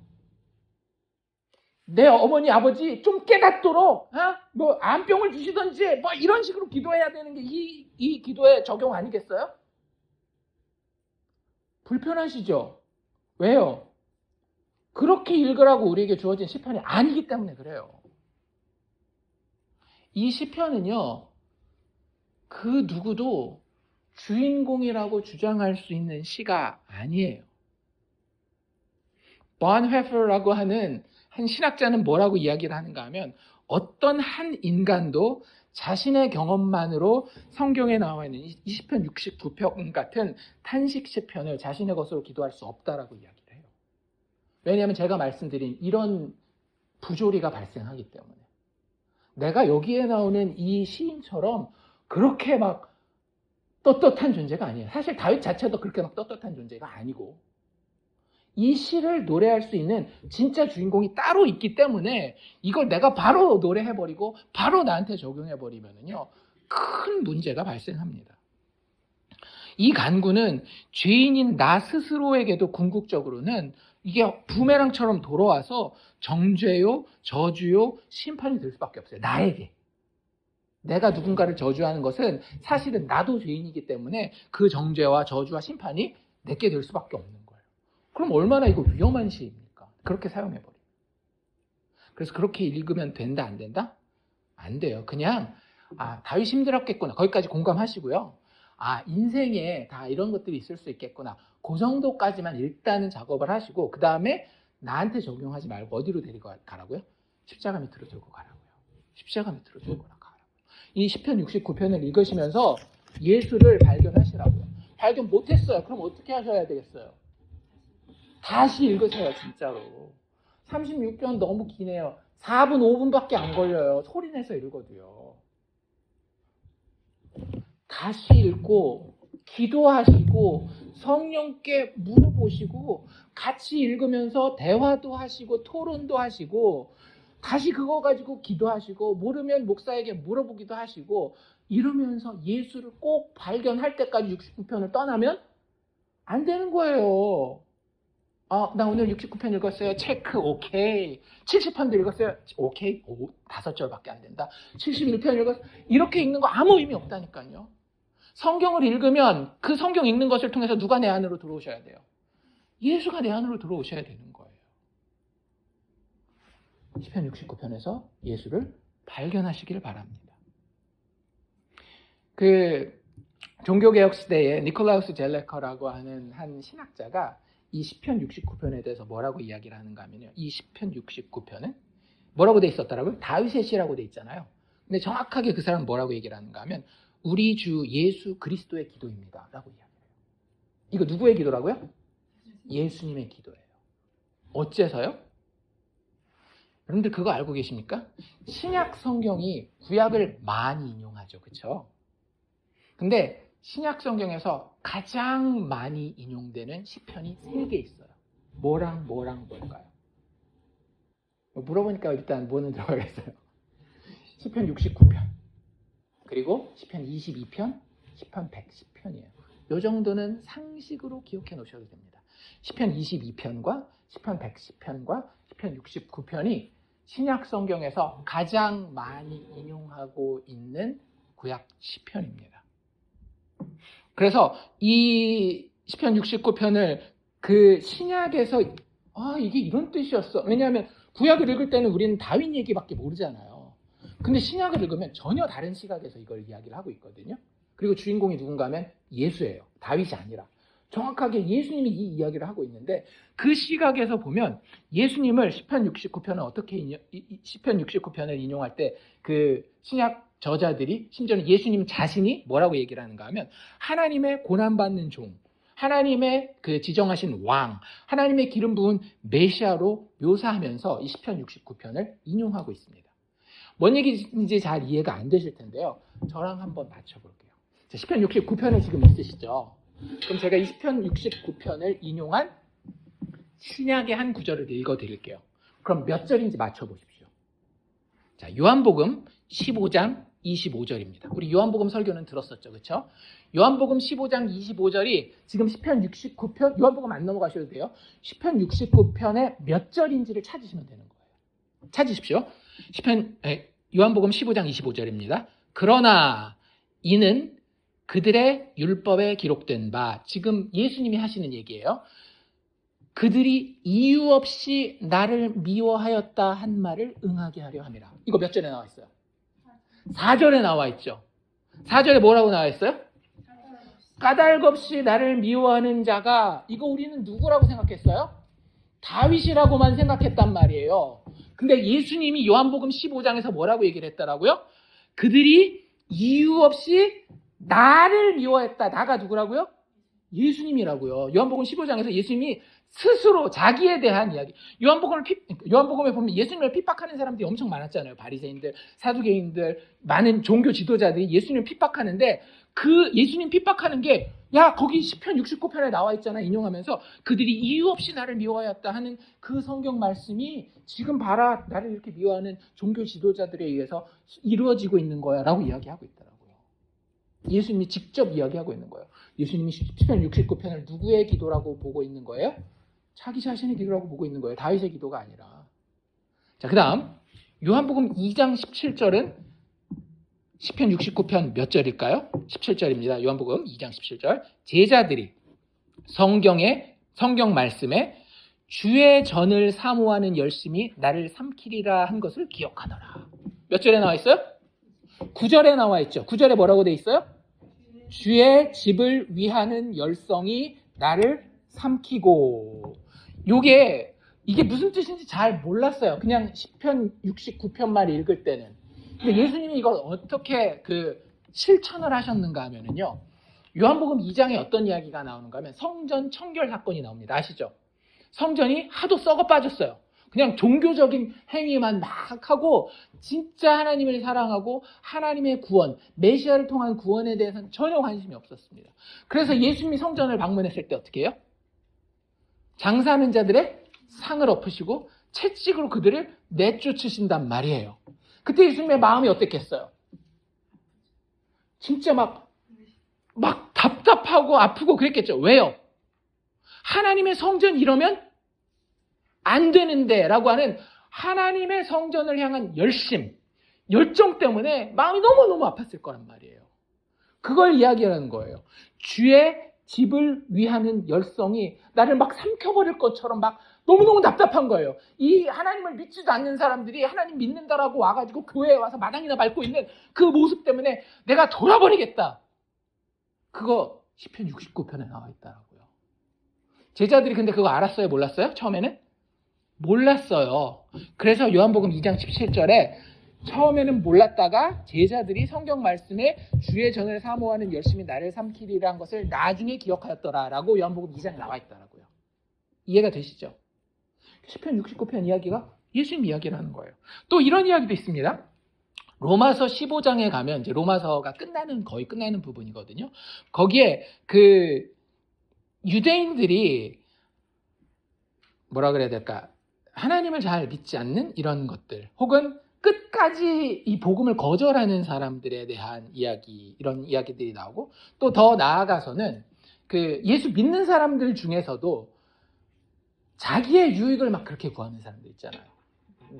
내 어머니 아버지 좀 깨닫도록 뭐 암병을 주시든지 뭐 이런 식으로 기도해야 되는 게 이 기도의 적용 아니겠어요? 불편하시죠? 왜요? 그렇게 읽으라고 우리에게 주어진 시편이 아니기 때문에 그래요. 이 시편은요, 그 누구도 주인공이라고 주장할 수 있는 시가 아니에요. bonhoeffer라고 하는 한 신학자는 뭐라고 이야기를 하는가 하면, 어떤 한 인간도 자신의 경험만으로 성경에 나와 있는 이 시편 69편 같은 탄식 시편을 자신의 것으로 기도할 수 없다라고 이야기를 해요. 왜냐하면 제가 말씀드린 이런 부조리가 발생하기 때문에. 내가 여기에 나오는 이 시인처럼 그렇게 막 떳떳한 존재가 아니에요. 사실 다윗 자체도 그렇게 막 떳떳한 존재가 아니고, 이 시를 노래할 수 있는 진짜 주인공이 따로 있기 때문에 이걸 내가 바로 노래해버리고 바로 나한테 적용해버리면요, 큰 문제가 발생합니다. 이 간구는 죄인인 나 스스로에게도 궁극적으로는 이게 부메랑처럼 돌아와서 정죄요, 저주요, 심판이 될 수밖에 없어요. 나에게. 내가 누군가를 저주하는 것은 사실은 나도 죄인이기 때문에 그 정죄와 저주와 심판이 내게 될 수밖에 없는 거예요. 그럼 얼마나 이거 위험한 시입니까? 그렇게 사용해버려요. 그래서 그렇게 읽으면 된다, 안 된다? 안 돼요. 그냥 다윗 힘들었겠구나. 거기까지 공감하시고요. 인생에 다 이런 것들이 있을 수 있겠구나. 그 정도까지만 일단은 작업을 하시고, 그 다음에 나한테 적용하지 말고 어디로 데리고 가라고요? 십자가 밑으로 들고 가라고요. 십자가 밑으로 들고 가라고요. 이 시편 69편을 읽으시면서 예수를 발견하시라고요. 발견 못했어요. 그럼 어떻게 하셔야 되겠어요? 다시 읽으세요, 진짜로. 36편 너무 기네요. 4분, 5분밖에 안 걸려요. 소리내서 읽어도요. 다시 읽고, 기도하시고, 성령께 물어보시고, 같이 읽으면서 대화도 하시고, 토론도 하시고, 다시 그거 가지고 기도하시고, 모르면 목사에게 물어보기도 하시고, 이러면서 예수를 꼭 발견할 때까지 69편을 떠나면 안 되는 거예요. 나 오늘 69편 읽었어요. 체크, 오케이. 70편도 읽었어요. 오케이. 5절밖에 안 된다. 71편 읽었어요. 이렇게 읽는 거 아무 의미 없다니까요. 성경을 읽으면 그 성경 읽는 것을 통해서 누가 내 안으로 들어오셔야 돼요? 예수가 내 안으로 들어오셔야 되는 거예요. 시편 69편에서 예수를 발견하시길 바랍니다. 종교개혁 시대에 니콜라우스 젤레커라고 하는 한 신학자가 이 시편 69편에 대해서 뭐라고 이야기를 하는가 하면요, 이 시편 69편은 뭐라고 돼 있었더라고요? 다윗의 시라고 돼 있잖아요. 근데 정확하게 그 사람은 뭐라고 얘기를 하는가 하면, 우리 주 예수 그리스도의 기도입니다 라고 이야기해요. 이거 누구의 기도라고요? 예수님의 기도예요. 어째서요? 여러분들 그거 알고 계십니까? 신약 성경이 구약을 많이 인용하죠. 그렇죠? 근데 신약 성경에서 가장 많이 인용되는 시편이 3개 있어요. 뭐랑 뭘까요? 물어보니까 일단 뭐는 들어가겠어요. 시편 69편, 그리고 시편 22편, 시편 110편이에요. 이 정도는 상식으로 기억해 놓으셔도 됩니다. 시편 22편과 시편 110편과 시편 69편이 신약 성경에서 가장 많이 인용하고 있는 구약 시편입니다. 그래서 이 시편 69편을 그 신약에서 이게 이런 뜻이었어. 왜냐하면 구약을 읽을 때는 우리는 다윗 얘기밖에 모르잖아요. 근데 신약을 읽으면 전혀 다른 시각에서 이걸 이야기를 하고 있거든요. 그리고 주인공이 누군가 하면 예수예요. 다윗이 아니라. 정확하게 예수님이 이 이야기를 하고 있는데, 그 시각에서 보면 예수님을 시편 69편은 어떻게 시편 69편을 인용할 때 그 신약 저자들이, 심지어는 예수님 자신이 뭐라고 얘기를 하는가 하면, 하나님의 고난받는 종, 하나님의 그 지정하신 왕, 하나님의 기름 부은 메시아로 묘사하면서 이 시편 69편을 인용하고 있습니다. 뭔 얘기인지 잘 이해가 안 되실 텐데요. 저랑 한번 맞춰볼게요. 자, 시편 69편에 지금 있으시죠? 그럼 제가 이 시편 69편을 인용한 신약의 한 구절을 읽어드릴게요. 그럼 몇 절인지 맞춰보십시오. 자, 요한복음 15장 25절입니다. 우리 요한복음 설교는 들었었죠, 그렇죠? 요한복음 15장 25절이 지금 시편 69편, 요한복음 안 넘어가셔도 돼요. 시편 69편의 몇 절인지를 찾으시면 되는 거예요. 찾으십시오. 요한복음 15장 25절입니다. 그러나 이는 그들의 율법에 기록된 바, 지금 예수님이 하시는 얘기예요. 그들이 이유 없이 나를 미워하였다 한 말을 응하게 하려 함이라. 이거 몇 절에 나와 있어요? 4절에 나와 있죠. 4절에 뭐라고 나와 있어요? 까닭 없이 나를 미워하는 자가, 이거 우리는 누구라고 생각했어요? 다윗이라고만 생각했단 말이에요. 근데 예수님이 요한복음 15장에서 뭐라고 얘기를 했더라고요? 그들이 이유 없이 나를 미워했다. 나가 누구라고요? 예수님이라고요. 요한복음 15장에서 예수님이 스스로 자기에 대한 이야기. 요한복음에 보면 예수님을 핍박하는 사람들이 엄청 많았잖아요. 바리새인들, 사두개인들, 많은 종교 지도자들이 예수님을 핍박하는데, 그 예수님 핍박하는 게, 야, 거기 시편 69편에 나와 있잖아, 인용하면서 그들이 이유 없이 나를 미워하였다 하는 그 성경 말씀이 지금 봐라, 나를 이렇게 미워하는 종교 지도자들에 의해서 이루어지고 있는 거야 라고 이야기하고 있더라고요. 예수님이 직접 이야기하고 있는 거예요. 예수님이 시편 69편을 누구의 기도라고 보고 있는 거예요? 자기 자신의 기도라고 보고 있는 거예요. 다윗의 기도가 아니라. 자, 그 다음 요한복음 2장 17절은 시편 69편 몇 절일까요? 17절입니다. 요한복음 2장 17절. 제자들이 성경 말씀에 주의 전을 사모하는 열심히 나를 삼키리라 한 것을 기억하더라. 몇 절에 나와 있어요? 9절에 나와 있죠. 9절에 뭐라고 돼 있어요? 주의 집을 위하는 열성이 나를 삼키고. 이게 무슨 뜻인지 잘 몰랐어요. 그냥 시편 69편만 읽을 때는. 근데 예수님이 이걸 어떻게 실천을 하셨는가 하면은요. 요한복음 2장에 어떤 이야기가 나오는가 하면 성전 청결 사건이 나옵니다. 아시죠? 성전이 하도 썩어 빠졌어요. 그냥 종교적인 행위만 막 하고 진짜 하나님을 사랑하고 하나님의 구원, 메시아를 통한 구원에 대해서는 전혀 관심이 없었습니다. 그래서 예수님이 성전을 방문했을 때 어떻게 해요? 장사하는 자들의 상을 엎으시고 채찍으로 그들을 내쫓으신단 말이에요. 그때 예수님의 마음이 어땠겠어요? 진짜 막 답답하고 아프고 그랬겠죠. 왜요? 하나님의 성전 이러면 안 되는데 라고 하는 하나님의 성전을 향한 열정 때문에 마음이 너무너무 아팠을 거란 말이에요. 그걸 이야기하는 거예요. 주의 집을 위하는 열성이 나를 막 삼켜버릴 것처럼 막 너무너무 답답한 거예요. 이 하나님을 믿지도 않는 사람들이 하나님 믿는다라고 와가지고 교회에 와서 마당이나 밟고 있는 그 모습 때문에 내가 돌아버리겠다. 그거 시편 69편에 나와 있더라고요. 제자들이 근데 그거 알았어요? 몰랐어요? 처음에는? 몰랐어요. 그래서 요한복음 2장 17절에 처음에는 몰랐다가 제자들이 성경 말씀에 주의 전을 사모하는 열심히 나를 삼키리라는 것을 나중에 기억하였더라라고 요한복음 2장에 나와 있더라고요. 이해가 되시죠? 시편 69편 이야기가 예수님 이야기라는 거예요. 또 이런 이야기도 있습니다. 로마서 15장에 가면 이제 로마서가 거의 끝나는 부분이거든요. 거기에 유대인들이 뭐라 그래야 될까? 하나님을 잘 믿지 않는 이런 것들, 혹은 끝까지 이 복음을 거절하는 사람들에 대한 이야기, 이런 이야기들이 나오고, 또 더 나아가서는 예수 믿는 사람들 중에서도 자기의 유익을 막 그렇게 구하는 사람들 있잖아요.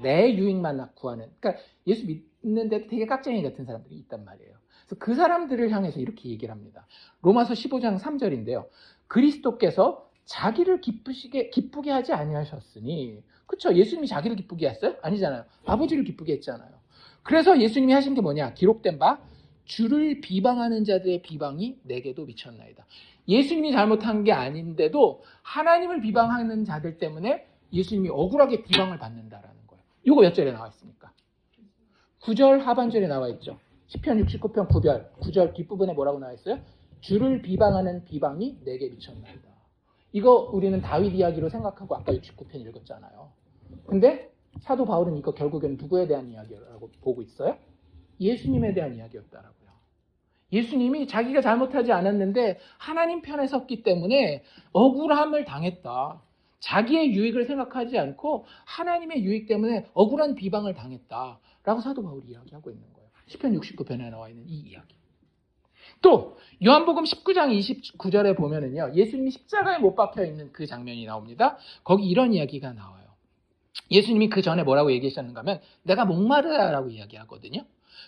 내 유익만 막 구하는. 그러니까 예수 믿는데도 되게 깍쟁이 같은 사람들이 있단 말이에요. 그래서 그 사람들을 향해서 이렇게 얘기를 합니다. 로마서 15장 3절인데요. 그리스도께서 자기를 기쁘게 하지 아니하셨으니, 그렇죠? 예수님이 자기를 기쁘게 했어요? 아니잖아요. 아버지를 기쁘게 했잖아요. 그래서 예수님이 하신 게 뭐냐? 기록된 바 주를 비방하는 자들의 비방이 내게도 미쳤나이다. 예수님이 잘못한 게 아닌데도 하나님을 비방하는 자들 때문에 예수님이 억울하게 비방을 받는다라는 거예요. 이거 몇 절에 나와 있습니까? 9절 하반절에 나와 있죠. 시편 69편 9절 뒷부분에 뭐라고 나와 있어요? 주를 비방하는 비방이 내게 미쳤나이다. 이거 우리는 다윗 이야기로 생각하고 아까 69편 읽었잖아요. 근데 사도 바울은 이거 결국엔 누구에 대한 이야기라고 보고 있어요? 예수님에 대한 이야기였다라고요. 예수님이 자기가 잘못하지 않았는데 하나님 편에 섰기 때문에 억울함을 당했다. 자기의 유익을 생각하지 않고 하나님의 유익 때문에 억울한 비방을 당했다라고 사도 바울이 이야기하고 있는 거예요. 시편 69편에 나와 있는 이 이야기. 또 요한복음 19장 29절에 보면은요, 예수님이 십자가에 못 박혀 있는 그 장면이 나옵니다. 거기 이런 이야기가 나와요. 예수님이 그 전에 뭐라고 얘기하셨는가 하면 내가 목마르다라고 이야기하거든요.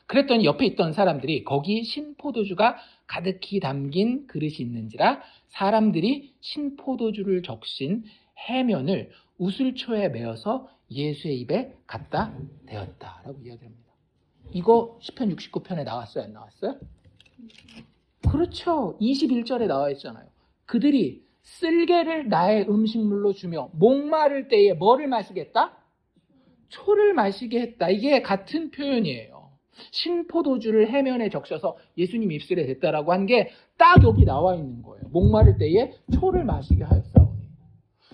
그랬더니 옆에 있던 사람들이 거기 신포도주가 가득히 담긴 그릇이 있는지라 사람들이 신포도주를 적신 해면을 우슬초에 메어서 예수의 입에 갖다 대었다라고 이야기합니다. 이거 시편 69편에 나왔어요? 안 나왔어요? 그렇죠. 21절에 나와 있잖아요. 그들이 쓸개를 나의 음식물로 주며 목마를 때에 뭐를 마시겠다? 초를 마시게 했다. 이게 같은 표현이에요. 신포도주를 해면에 적셔서 예수님 입술에 댔다라고 한 게 딱 여기 나와 있는 거예요. 목마를 때에 초를 마시게 하였사오니.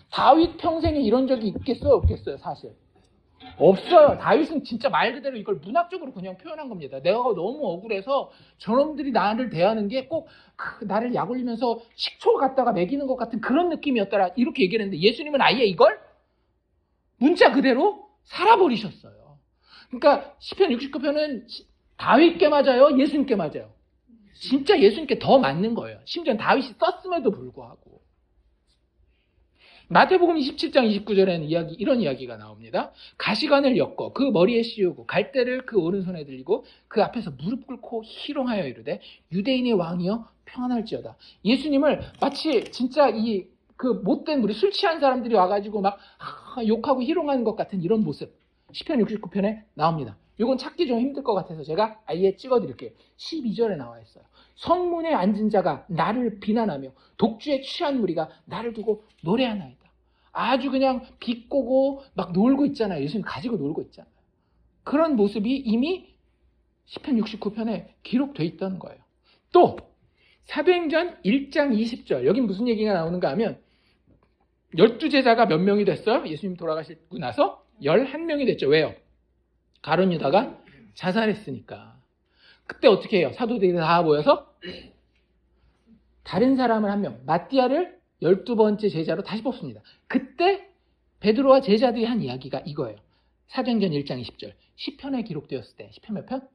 다윗 평생에 이런 적이 있겠어요? 없겠어요? 사실 없어요. 다윗은 진짜 말 그대로 이걸 문학적으로 그냥 표현한 겁니다. 내가 너무 억울해서 저놈들이 나를 대하는 게 꼭 나를 약 올리면서 식초 갖다가 먹이는 것 같은 그런 느낌이었더라. 이렇게 얘기를 했는데 예수님은 아예 이걸 문자 그대로 살아버리셨어요. 그러니까 시편 69편은 다윗께 맞아요? 예수님께 맞아요? 진짜 예수님께 더 맞는 거예요. 심지어 다윗이 썼음에도 불구하고. 마태복음 27장 29절에는 이런 이야기가 나옵니다. 가시관을 엮어 그 머리에 씌우고 갈대를 그 오른손에 들리고 그 앞에서 무릎 꿇고 희롱하여 이르되 유대인의 왕이여 평안할지어다. 예수님을 마치 진짜 그 못된 우리 술 취한 사람들이 와가지고 막 욕하고 희롱하는 것 같은 이런 모습 시편 69편에 나옵니다. 이건 찾기 좀 힘들 것 같아서 제가 아예 찍어드릴게요. 12절에 나와 있어요. 성문에 앉은 자가 나를 비난하며 독주에 취한 무리가 나를 두고 노래하나이다. 아주 그냥 비꼬고 막 놀고 있잖아요. 예수님 가지고 놀고 있잖아요. 그런 모습이 이미 시편 69편에 기록되어 있다는 거예요. 또 사도행전 1장 20절 여긴 무슨 얘기가 나오는가 하면 12제자가 몇 명이 됐어요? 예수님 돌아가시고 나서 11명이 됐죠. 왜요? 가룟 유다가 자살했으니까. 그때 어떻게 해요? 사도들이 다 모여서 다른 사람을 한 명, 마띠아를 12번째 제자로 다시 뽑습니다. 그때 베드로와 제자들이 한 이야기가 이거예요. 사도행전 1장 20절. 시편에 기록되었을 때, 시편 몇 편?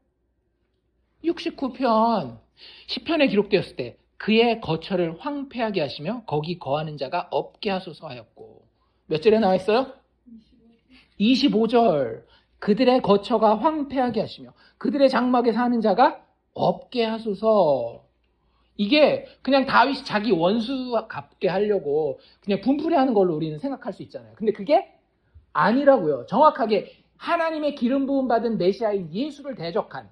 69편. 시편에 기록되었을 때 그의 거처를 황폐하게 하시며 거기 거하는 자가 없게 하소서 하였고. 몇 절에 나와 있어요? 25절. 그들의 거처가 황폐하게 하시며 그들의 장막에 사는 자가 없게 하소서. 이게 그냥 다윗이 자기 원수 갚게 하려고 그냥 분풀이하는 걸로 우리는 생각할 수 있잖아요. 근데 그게 아니라고요. 정확하게 하나님의 기름 부음 받은 메시아인 예수를 대적한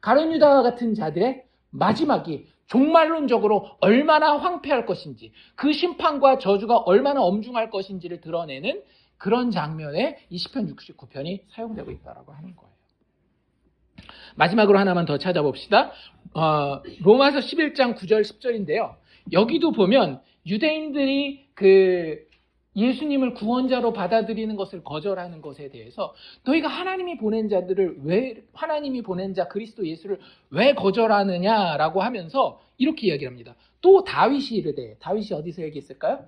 가룟 유다와 같은 자들의 마지막이 종말론적으로 얼마나 황폐할 것인지, 그 심판과 저주가 얼마나 엄중할 것인지를 드러내는 그런 장면에 이 시편 69편이 사용되고 있다고 하는 거예요. 마지막으로 하나만 더 찾아봅시다. 로마서 11장 9절 10절인데요. 여기도 보면 유대인들이 그 예수님을 구원자로 받아들이는 것을 거절하는 것에 대해서 너희가 하나님이 보낸 자들을 하나님이 보낸 자 그리스도 예수를 왜 거절하느냐라고 하면서 이렇게 이야기를 합니다. 또 다윗이 이르되, 다윗이 어디서 얘기했을까요?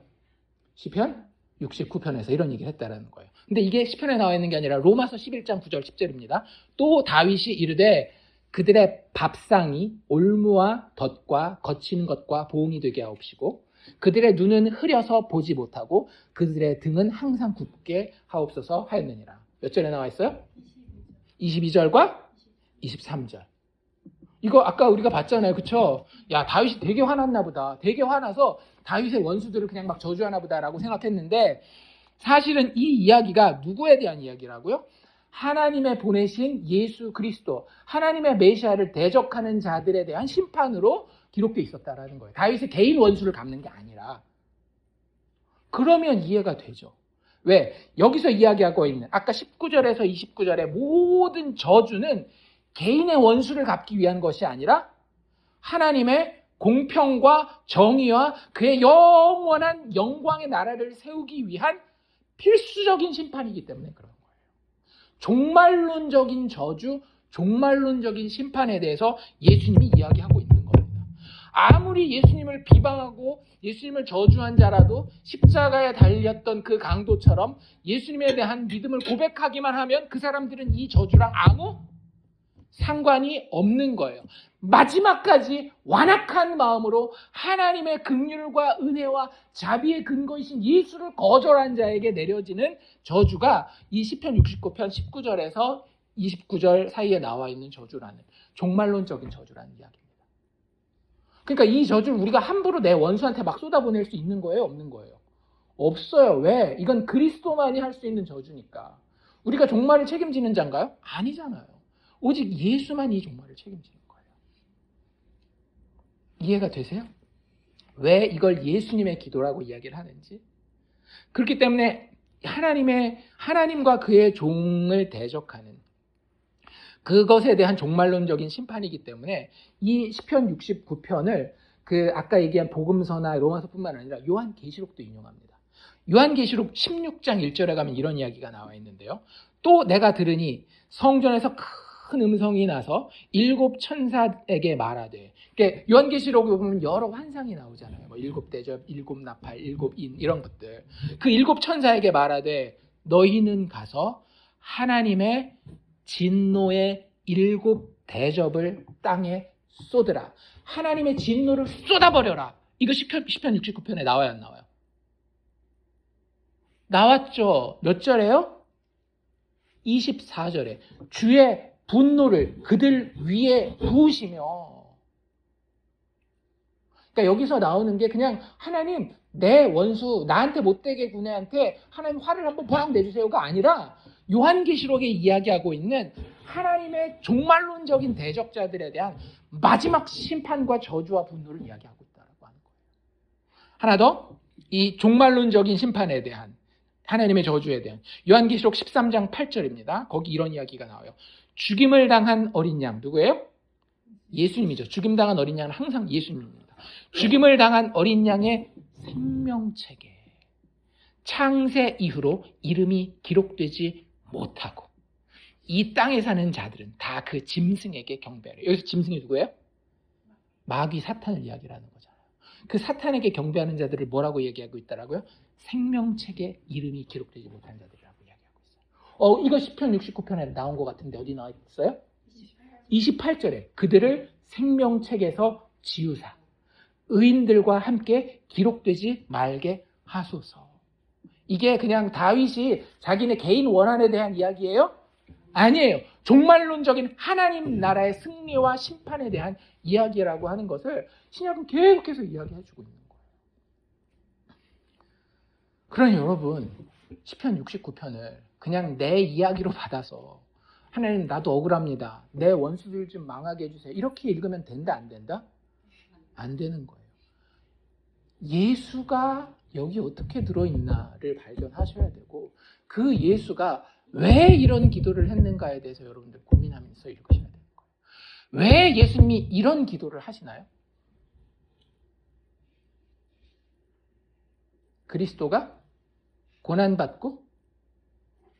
시편 69편에서 이런 얘기를 했다라는 거예요. 근데 이게 시편에 나와 있는 게 아니라 로마서 11장 9절 10절입니다. 또 다윗이 이르되 그들의 밥상이 올무와 덫과 거치는 것과 보응이 되게 하옵시고 그들의 눈은 흐려서 보지 못하고 그들의 등은 항상 굳게 하옵소서 하였느니라. 몇 절에 나와 있어요? 22절과 23절. 이거 아까 우리가 봤잖아요. 그쵸? 야, 다윗이 되게 화났나 보다. 되게 화나서 다윗의 원수들을 그냥 막 저주하나 보다라고 생각했는데 사실은 이 이야기가 누구에 대한 이야기라고요? 하나님의 보내신 예수 그리스도, 하나님의 메시아를 대적하는 자들에 대한 심판으로 기록되어 있었다라는 거예요. 다윗의 개인 원수를 갚는 게 아니라. 그러면 이해가 되죠. 왜? 여기서 이야기하고 있는 아까 19절에서 29절의 모든 저주는 개인의 원수를 갚기 위한 것이 아니라 하나님의 공평과 정의와 그의 영원한 영광의 나라를 세우기 위한 필수적인 심판이기 때문에 그런 거예요. 종말론적인 저주, 종말론적인 심판에 대해서 예수님이 이야기하고 있는 겁니다. 아무리 예수님을 비방하고 예수님을 저주한 자라도 십자가에 달렸던 그 강도처럼 예수님에 대한 믿음을 고백하기만 하면 그 사람들은 이 저주랑 아무 상관이 없는 거예요. 마지막까지 완악한 마음으로 하나님의 긍휼과 은혜와 자비의 근거이신 예수를 거절한 자에게 내려지는 저주가 이 시편 69편 19절에서 29절 사이에 나와 있는 저주라는, 종말론적인 저주라는 이야기입니다. 그러니까 이 저주를 우리가 함부로 내 원수한테 막 쏟아보낼 수 있는 거예요? 없는 거예요? 없어요. 왜? 이건 그리스도만이 할 수 있는 저주니까. 우리가 종말을 책임지는 자인가요? 아니잖아요. 오직 예수만 이 종말을 책임지는 거예요. 이해가 되세요? 왜 이걸 예수님의 기도라고 이야기를 하는지? 그렇기 때문에 하나님과 그의 종을 대적하는 그것에 대한 종말론적인 심판이기 때문에 이 시편 69편을 아까 얘기한 복음서나 로마서뿐만 아니라 요한계시록도 인용합니다. 요한계시록 16장 1절에 가면 이런 이야기가 나와 있는데요. 또 내가 들으니 성전에서 큰 음성이 나서 7 천사에게 말하되, 그러니까 요한계시록에 보면 여러 환상이 나오잖아요. 뭐 7 대접, 7 나팔, 7 인 이런 것들. 그 7 천사에게 말하되 너희는 가서 하나님의 진노의 7 대접을 땅에 쏟으라. 하나님의 진노를 쏟아버려라. 이거 시편 69편에 나와요, 안 나와요? 나왔죠. 몇 절에요? 24절에 주의 분노를 그들 위에 부으시며. 그러니까 여기서 나오는 게 그냥 하나님 내 원수 나한테 못되게 군 애한테 하나님 화를 한번 펑 내주세요가 아니라 요한계시록에 이야기하고 있는 하나님의 종말론적인 대적자들에 대한 마지막 심판과 저주와 분노를 이야기하고 있다고 하는 거예요. 하나 더, 이 종말론적인 심판에 대한, 하나님의 저주에 대한 요한계시록 13장 8절입니다. 거기 이런 이야기가 나와요. 죽임을 당한 어린 양, 누구예요? 예수님이죠. 죽임당한 어린 양은 항상 예수님입니다. 죽임을 당한 어린 양의 생명책에 창세 이후로 이름이 기록되지 못하고 이 땅에 사는 자들은 다 그 짐승에게 경배하래. 여기서 짐승이 누구예요? 마귀 사탄을 이야기하는 거잖아요. 그 사탄에게 경배하는 자들을 뭐라고 얘기하고 있다라고요? 생명책에 이름이 기록되지 못한 자들이라고 이야기하고 있어요. 이거 시편 69편에 나온 것 같은데 어디 나와 있어요? 28절에 그들을 생명책에서 지우사 의인들과 함께 기록되지 말게 하소서. 이게 그냥 다윗이 자기네 개인 원한에 대한 이야기예요? 아니에요. 종말론적인 하나님 나라의 승리와 심판에 대한 이야기라고 하는 것을 신약은 계속해서 이야기해주고 있는 거예요. 그러니 여러분, 시편 69편을 그냥 내 이야기로 받아서 하나님 나도 억울합니다. 내 원수들 좀 망하게 해주세요. 이렇게 읽으면 된다 안 된다? 안 되는 거예요. 예수가 여기 어떻게 들어있나를 발견하셔야 되고 그 예수가 왜 이런 기도를 했는가에 대해서 여러분들 고민하면서 읽으셔야 되는 거예요. 왜 예수님이 이런 기도를 하시나요? 그리스도가 고난받고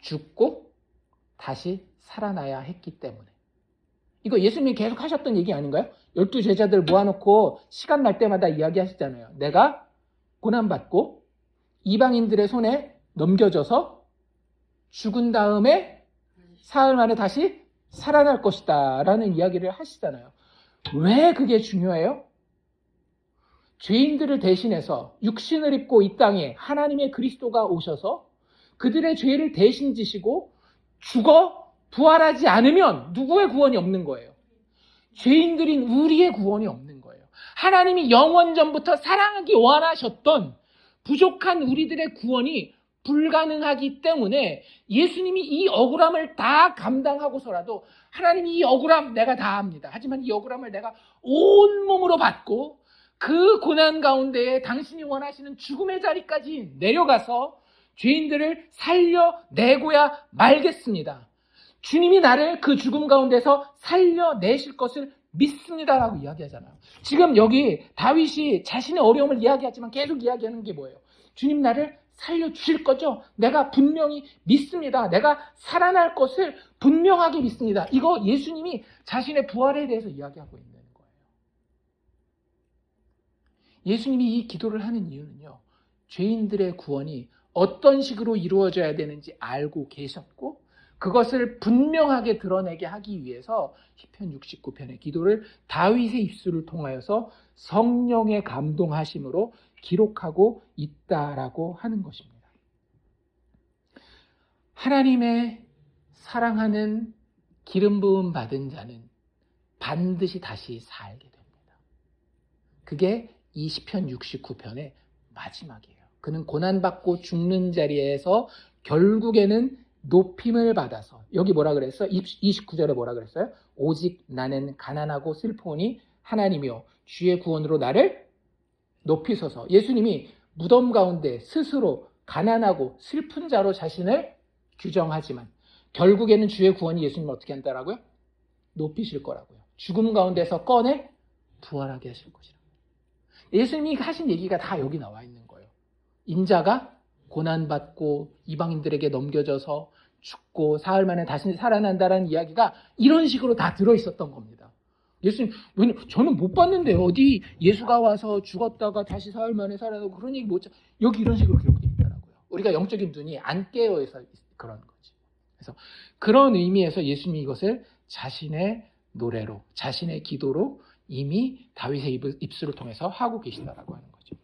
죽고 다시 살아나야 했기 때문에. 이거 예수님이 계속 하셨던 얘기 아닌가요? 12 제자들 모아놓고 시간 날 때마다 이야기하시잖아요. 내가 고난받고 이방인들의 손에 넘겨져서 죽은 다음에 사흘 만에 다시 살아날 것이다 라는 이야기를 하시잖아요. 왜 그게 중요해요? 죄인들을 대신해서 육신을 입고 이 땅에 하나님의 그리스도가 오셔서 그들의 죄를 대신 지시고 죽어 부활하지 않으면 누구의 구원이 없는 거예요? 죄인들인 우리의 구원이 없는 거예요. 하나님이 영원전부터 사랑하기 원하셨던 부족한 우리들의 구원이 불가능하기 때문에 예수님이 이 억울함을 다 감당하고서라도 하나님이 이 억울함 내가 다 합니다. 하지만 이 억울함을 내가 온몸으로 받고 그 고난 가운데에 당신이 원하시는 죽음의 자리까지 내려가서 죄인들을 살려내고야 말겠습니다. 주님이 나를 그 죽음 가운데서 살려내실 것을 믿습니다라고 이야기하잖아요. 지금 여기 다윗이 자신의 어려움을 이야기하지만 계속 이야기하는 게 뭐예요? 주님 나를 살려주실 거죠? 내가 분명히 믿습니다. 내가 살아날 것을 분명하게 믿습니다. 이거 예수님이 자신의 부활에 대해서 이야기하고 있는 거예요. 예수님이 이 기도를 하는 이유는요, 죄인들의 구원이 어떤 식으로 이루어져야 되는지 알고 계셨고 그것을 분명하게 드러내게 하기 위해서 시편 69편의 기도를 다윗의 입술을 통하여서 성령의 감동하심으로 기록하고 있다라고 하는 것입니다. 하나님의 사랑하는 기름 부음 받은 자는 반드시 다시 살게 됩니다. 그게 이 시편 69편의 마지막이에요. 그는 고난받고 죽는 자리에서 결국에는 높임을 받아서, 여기 뭐라 그랬어? 29절에 뭐라 그랬어요? 오직 나는 가난하고 슬프오니 하나님이여 주의 구원으로 나를 높이소서. 예수님이 무덤 가운데 스스로 가난하고 슬픈 자로 자신을 규정하지만 결국에는 주의 구원이 예수님을 어떻게 한다라고요? 높이실 거라고요. 죽음 가운데서 꺼내 부활하게 하실 것이라고. 예수님이 하신 얘기가 다 여기 나와 있는 거예요. 인자가 고난받고 이방인들에게 넘겨져서 죽고 사흘 만에 다시 살아난다는 이야기가 이런 식으로 다 들어있었던 겁니다. 예수님, 저는 못 봤는데 어디 예수가 와서 죽었다가 다시 사흘 만에 살아나고 그런 얘기 못, 여기 이런 식으로 기록되어 있더라고요. 우리가 영적인 눈이 안 깨어서 그런 거지. 그래서 그런 의미에서 예수님이 이것을 자신의 노래로, 자신의 기도로 이미 다윗의 입술을 통해서 하고 계시다라고 하는 거죠.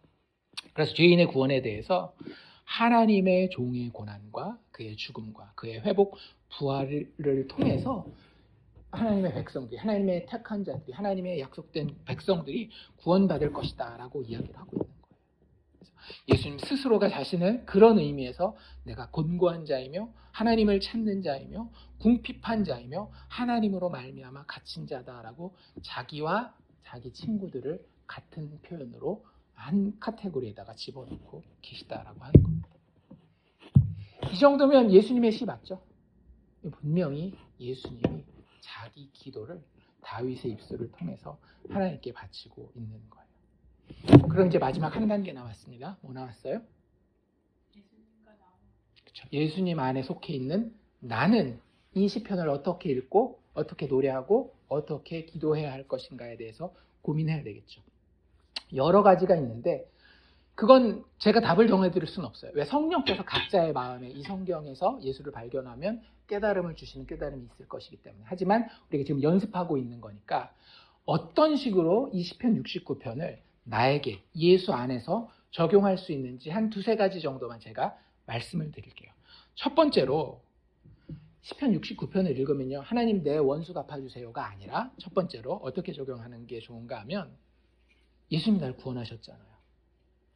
그래서 죄인의 구원에 대해서 하나님의 종의 고난과 그의 죽음과 그의 회복, 부활을 통해서 하나님의 백성들이, 하나님의 택한 자들이, 하나님의 약속된 백성들이 구원받을 것이다 라고 이야기를 하고 있는 거예요. 그래서 예수님 스스로가 자신을 그런 의미에서 내가 곤고한 자이며 하나님을 찾는 자이며 궁핍한 자이며 하나님으로 말미암아 갇힌 자다라고 자기와 자기 친구들을 같은 표현으로 한 카테고리에다가 집어넣고 계시다라고 하는 겁니다. 이 정도면 예수님의 시 맞죠? 분명히 예수님이 자기 기도를 다윗의 입술을 통해서 하나님께 바치고 있는 거예요. 그럼 이제 마지막 한 단계 나왔습니다. 뭐 나왔어요? 그렇죠. 예수님 안에 속해 있는 나는 이 시편을 어떻게 읽고 어떻게 노래하고 어떻게 기도해야 할 것인가에 대해서 고민해야 되겠죠. 여러 가지가 있는데 그건 제가 답을 정해드릴 수는 없어요. 왜? 성령께서 각자의 마음에 이 성경에서 예수를 발견하면 깨달음을 주시는 깨달음이 있을 것이기 때문에. 하지만 우리가 지금 연습하고 있는 거니까 어떤 식으로 이 시편 69편을 나에게 예수 안에서 적용할 수 있는지 한 두세 가지 정도만 제가 말씀을 드릴게요. 첫 번째로 시편 69편을 읽으면요, 하나님 내 원수 갚아주세요가 아니라 첫 번째로 어떻게 적용하는 게 좋은가 하면 예수님이 날 구원하셨잖아요.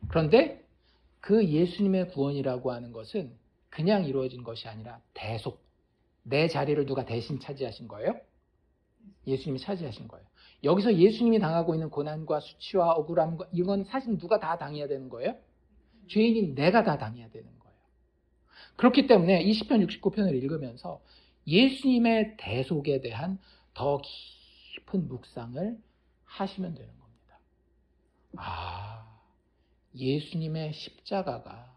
그런데 그 예수님의 구원이라고 하는 것은 그냥 이루어진 것이 아니라 대속, 내 자리를 누가 대신 차지하신 거예요? 예수님이 차지하신 거예요. 여기서 예수님이 당하고 있는 고난과 수치와 억울함과 이건 사실 누가 다 당해야 되는 거예요? 죄인인 내가 다 당해야 되는 거예요. 그렇기 때문에 이 시편 69편을 읽으면서 예수님의 대속에 대한 더 깊은 묵상을 하시면 되는 겁니다. 예수님의 십자가가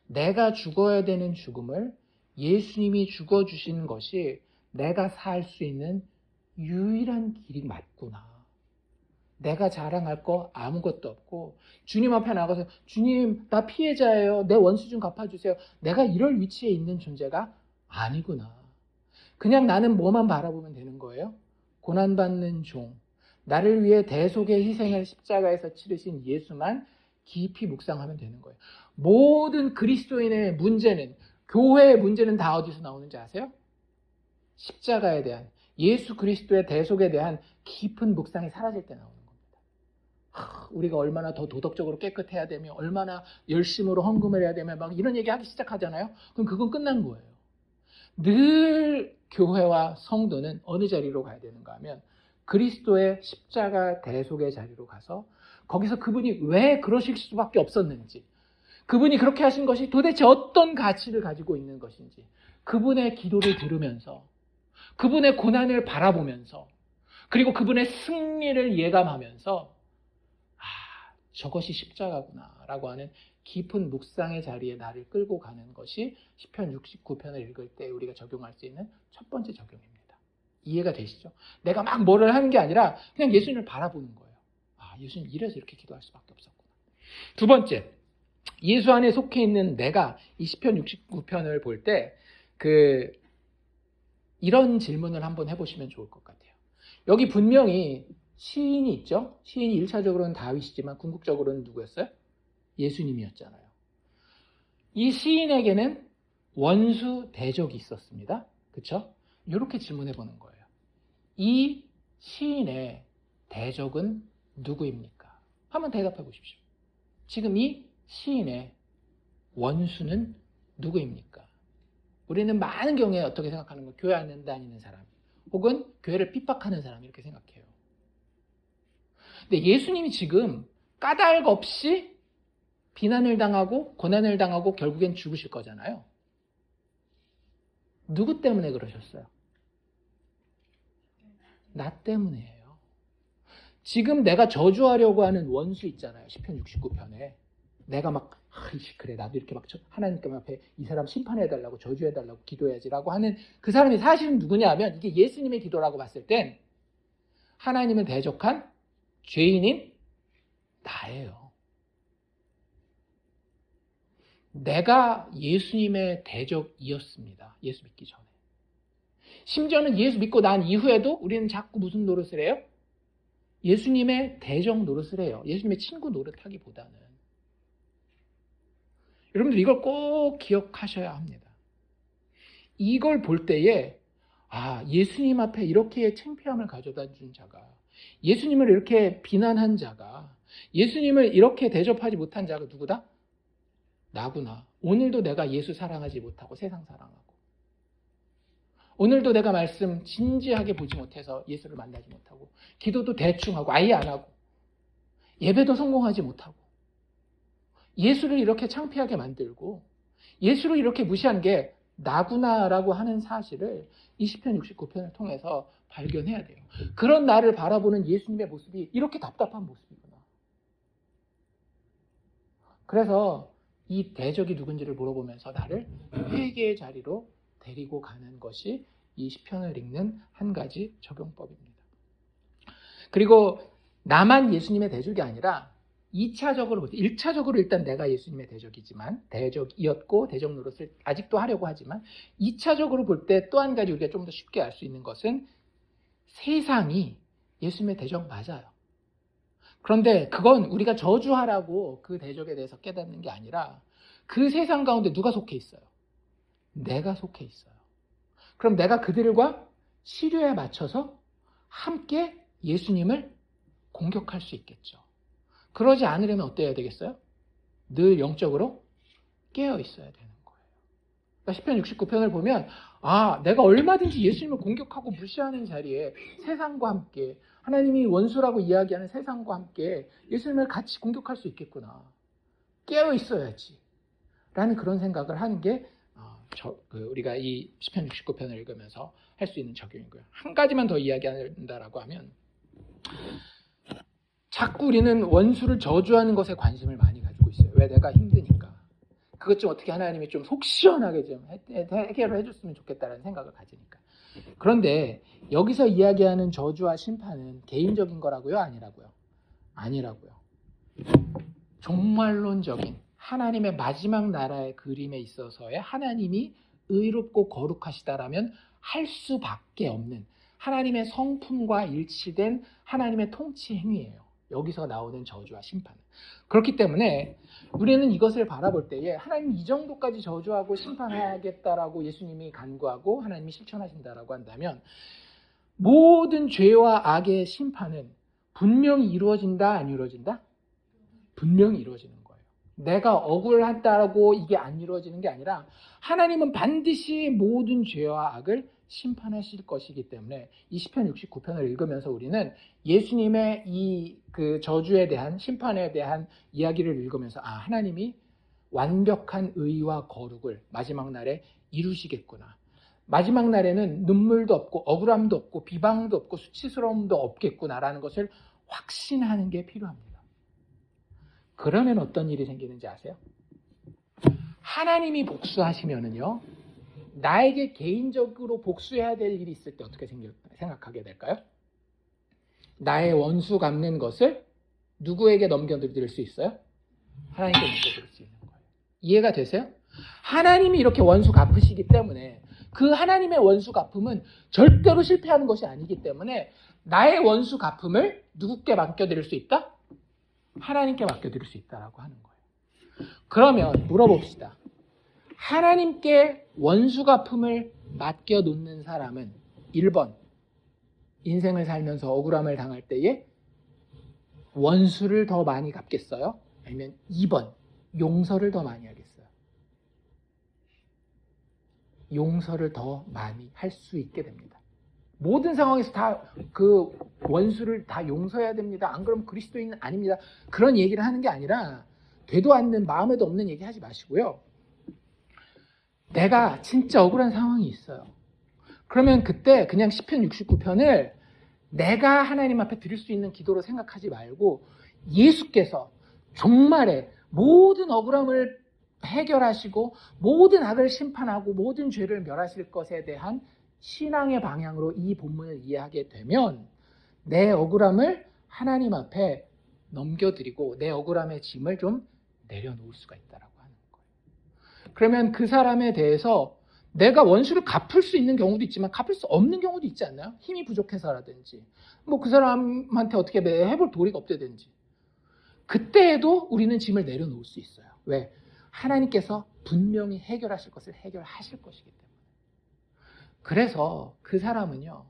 내가 죽어야 되는 죽음을 예수님이 죽어주시는 것이 내가 살 수 있는 유일한 길이 맞구나. 내가 자랑할 거 아무것도 없고 주님 앞에 나가서 주님 나 피해자예요. 내 원수 좀 갚아주세요. 내가 이럴 위치에 있는 존재가 아니구나. 그냥 나는 뭐만 바라보면 되는 거예요? 고난받는 종, 나를 위해 대속의 희생을 십자가에서 치르신 예수만 깊이 묵상하면 되는 거예요. 모든 그리스도인의 문제는, 교회의 문제는 다 어디서 나오는지 아세요? 십자가에 대한, 예수 그리스도의 대속에 대한 깊은 묵상이 사라질 때 나오는 겁니다. 우리가 얼마나 더 도덕적으로 깨끗해야 되며 얼마나 열심으로 헌금을 해야 되며 막 이런 얘기 하기 시작하잖아요. 그럼 그건 끝난 거예요. 늘 교회와 성도는 어느 자리로 가야 되는가 하면 그리스도의 십자가 대속의 자리로 가서 거기서 그분이 왜 그러실 수밖에 없었는지, 그분이 그렇게 하신 것이 도대체 어떤 가치를 가지고 있는 것인지, 그분의 기도를 들으면서 그분의 고난을 바라보면서 그리고 그분의 승리를 예감하면서 저것이 십자가구나라고 하는 깊은 묵상의 자리에 나를 끌고 가는 것이 시편 69편을 읽을 때 우리가 적용할 수 있는 첫 번째 적용입니다. 이해가 되시죠? 내가 막 뭐를 하는 게 아니라 그냥 예수님을 바라보는 거예요. 아, 예수님 이래서 이렇게 기도할 수밖에 없었구나. 두 번째, 예수 안에 속해 있는 내가 이 시편 69편을 볼 때 이런 질문을 한번 해보시면 좋을 것 같아요. 여기 분명히 시인이 있죠? 시인이 1차적으로는 다윗이지만 궁극적으로는 누구였어요? 예수님이었잖아요. 이 시인에게는 원수 대적이 있었습니다. 그렇죠? 이렇게 질문해보는 거예요. 이 시인의 대적은 누구입니까? 한번 대답해 보십시오. 지금 이 시인의 원수는 누구입니까? 우리는 많은 경우에 어떻게 생각하는 거예요? 교회 안 다니는 사람 혹은 교회를 핍박하는 사람 이렇게 생각해요. 근데 예수님이 지금 까닭 없이 비난을 당하고 고난을 당하고 결국엔 죽으실 거잖아요. 누구 때문에 그러셨어요? 나 때문이에요. 지금 내가 저주하려고 하는 원수 있잖아요. 시편 69편에. 내가 막 그래 나도 이렇게 막 하나님 앞에 이 사람 심판해달라고 저주해달라고 기도해야지라고 하는 그 사람이 사실은 누구냐 하면 이게 예수님의 기도라고 봤을 땐 하나님을 대적한 죄인인 나예요. 내가 예수님의 대적이었습니다. 예수 믿기 전에. 심지어는 예수 믿고 난 이후에도 우리는 자꾸 무슨 노릇을 해요? 예수님의 대적 노릇을 해요. 예수님의 친구 노릇하기보다는. 여러분들 이걸 꼭 기억하셔야 합니다. 이걸 볼 때에 예수님 앞에 이렇게 창피함을 가져다 준 자가, 예수님을 이렇게 비난한 자가, 예수님을 이렇게 대접하지 못한 자가 누구다? 나구나. 오늘도 내가 예수 사랑하지 못하고 세상 사랑하고, 오늘도 내가 말씀 진지하게 보지 못해서 예수를 만나지 못하고, 기도도 대충 하고 아예 안 하고, 예배도 성공하지 못하고, 예수를 이렇게 창피하게 만들고 예수를 이렇게 무시한 게 나구나라고 하는 사실을 이 시편 69편을 통해서 발견해야 돼요. 그런 나를 바라보는 예수님의 모습이 이렇게 답답한 모습이구나. 그래서 이 대적이 누군지를 물어보면서 나를 회개의 자리로 데리고 가는 것이 이 시편을 읽는 한 가지 적용법입니다. 그리고 나만 예수님의 대적이 아니라 2차적으로, 1차적으로 일단 내가 예수님의 대적이지만, 대적이었고 대적 노릇을 아직도 하려고 하지만 2차적으로 볼 때 또 한 가지 우리가 좀 더 쉽게 알 수 있는 것은 세상이 예수님의 대적 맞아요. 그런데 그건 우리가 저주하라고 그 대적에 대해서 깨닫는 게 아니라 그 세상 가운데 누가 속해 있어요? 내가 속해 있어요. 그럼 내가 그들과 시류에 맞춰서 함께 예수님을 공격할 수 있겠죠. 그러지 않으려면 어때야 되겠어요? 늘 영적으로 깨어 있어야 되는 거예요. 그러니까 시편 69편을 보면 내가 얼마든지 예수님을 공격하고 무시하는 자리에 세상과 함께, 하나님이 원수라고 이야기하는 세상과 함께 예수님을 같이 공격할 수 있겠구나. 깨어 있어야지. 라는 그런 생각을 하는 게 우리가 이 시편 69편을 읽으면서 할 수 있는 적용이고요. 한 가지만 더 이야기한다라고 하면, 자꾸 우리는 원수를 저주하는 것에 관심을 많이 가지고 있어요. 왜? 내가 힘드니까. 그것 좀 어떻게 하나님이 좀 속 시원하게 좀 해결을 해줬으면 좋겠다는 생각을 가지니까. 그런데 여기서 이야기하는 저주와 심판은 개인적인 거라고요? 아니라고요? 아니라고요. 종말론적인 하나님의 마지막 나라의 그림에 있어서의 하나님이 의롭고 거룩하시다라면 할 수밖에 없는 하나님의 성품과 일치된 하나님의 통치 행위예요. 여기서 나오는 저주와 심판은. 그렇기 때문에 우리는 이것을 바라볼 때에 하나님 이 정도까지 저주하고 심판하겠다라고 예수님이 간구하고 하나님이 실천하신다라고 한다면 모든 죄와 악의 심판은 분명히 이루어진다, 안 이루어진다? 분명히 이루어지는 거예요. 내가 억울하다고 이게 안 이루어지는 게 아니라 하나님은 반드시 모든 죄와 악을 심판하실 것이기 때문에 이 시편 69편을 읽으면서 우리는 예수님의 이 저주에 대한, 심판에 대한 이야기를 읽으면서 하나님이 완벽한 의와 거룩을 마지막 날에 이루시겠구나. 마지막 날에는 눈물도 없고 억울함도 없고 비방도 없고 수치스러움도 없겠구나라는 것을 확신하는 게 필요합니다. 그러면 어떤 일이 생기는지 아세요? 하나님이 복수하시면은요, 나에게 개인적으로 복수해야 될 일이 있을 때 어떻게 생각하게 될까요? 나의 원수 갚는 것을 누구에게 넘겨드릴 수 있어요? 하나님께 넘겨드릴 수 있는 거예요. 이해가 되세요? 하나님이 이렇게 원수 갚으시기 때문에 그 하나님의 원수 갚음은 절대로 실패하는 것이 아니기 때문에 나의 원수 갚음을 누구께 맡겨드릴 수 있다? 하나님께 맡겨드릴 수 있다라고 하는 거예요. 그러면 물어봅시다. 하나님께 원수 갚음을 맡겨놓는 사람은 1번, 인생을 살면서 억울함을 당할 때에 원수를 더 많이 갚겠어요? 아니면 2번, 용서를 더 많이 하겠어요? 용서를 더 많이 할 수 있게 됩니다. 모든 상황에서 다 그 원수를 다 용서해야 됩니다. 안 그러면 그리스도인은 아닙니다. 그런 얘기를 하는 게 아니라 되도 않는 마음에도 없는 얘기 하지 마시고요. 내가 진짜 억울한 상황이 있어요. 그러면 그때 그냥 시편 69편을 내가 하나님 앞에 드릴 수 있는 기도로 생각하지 말고 예수께서 종말에 모든 억울함을 해결하시고 모든 악을 심판하고 모든 죄를 멸하실 것에 대한 신앙의 방향으로 이 본문을 이해하게 되면 내 억울함을 하나님 앞에 넘겨드리고 내 억울함의 짐을 좀 내려놓을 수가 있다라고 하는 거예요. 그러면 그 사람에 대해서 내가 원수를 갚을 수 있는 경우도 있지만 갚을 수 없는 경우도 있지 않나요? 힘이 부족해서라든지 뭐 그 사람한테 어떻게 해볼 도리가 없다든지 그때에도 우리는 짐을 내려놓을 수 있어요. 왜? 하나님께서 분명히 해결하실 것을 해결하실 것이기 때문에. 그래서 그 사람은요,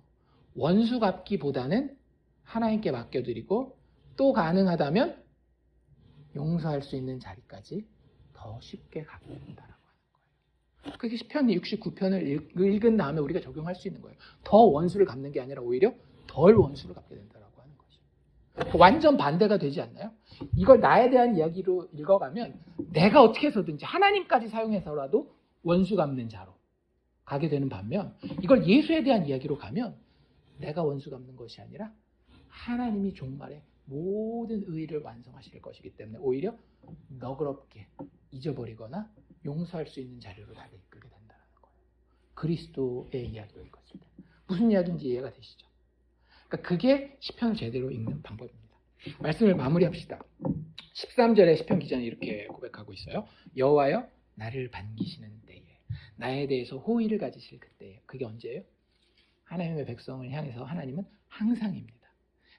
원수 갚기보다는 하나님께 맡겨드리고 또 가능하다면 용서할 수 있는 자리까지 더 쉽게 가게 된다라고 하는 거예요. 그게 시편 69편을 읽은 다음에 우리가 적용할 수 있는 거예요. 더 원수를 갚는 게 아니라 오히려 덜 원수를 갚게 된다라고 하는 거죠. 완전 반대가 되지 않나요? 이걸 나에 대한 이야기로 읽어가면 내가 어떻게 해서든지 하나님까지 사용해서라도 원수 갚는 자로 가게 되는 반면 이걸 예수에 대한 이야기로 가면 내가 원수 갚는 것이 아니라 하나님이 종말에 모든 의를 완성하실 것이기 때문에 오히려 너그럽게 잊어버리거나 용서할 수 있는 자리로 나를 이끌게 된다는 거예요. 그리스도의 이야기로 읽었을 때 무슨 이야기인지 이해가 되시죠? 그러니까 그게 시편을 제대로 읽는 방법입니다. 말씀을 마무리합시다. 13절에 시편 기자는 이렇게 고백하고 있어요. 여호와여 나를 반기시는 때에 나에 대해서 호의를 가지실 그때에. 그게 언제예요? 하나님의 백성을 향해서 하나님은 항상입니다.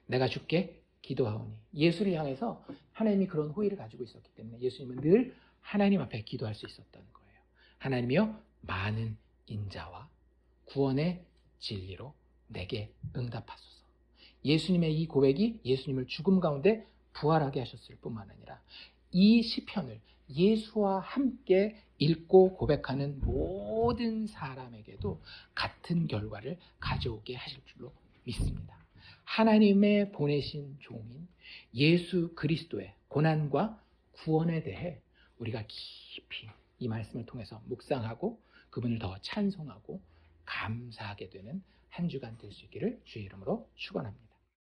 내가 주께 기도하오니. 예수를 향해서 하나님이 그런 호의를 가지고 있었기 때문에 예수님은 늘 하나님 앞에 기도할 수 있었다는 거예요. 하나님이여 많은 인자와 구원의 진리로 내게 응답하소서. 예수님의 이 고백이 예수님을 죽음 가운데 부활하게 하셨을 뿐만 아니라 이 시편을 예수와 함께 읽고 고백하는 모든 사람에게도 같은 결과를 가져오게 하실 줄로 믿습니다. 하나님의 보내신 종인 예수 그리스도의 고난과 구원에 대해 우리가 깊이 이 말씀을 통해서 묵상하고 그분을 더 찬송하고 감사하게 되는 한 주간 될 수 있기를 주의 이름으로 축원합니다.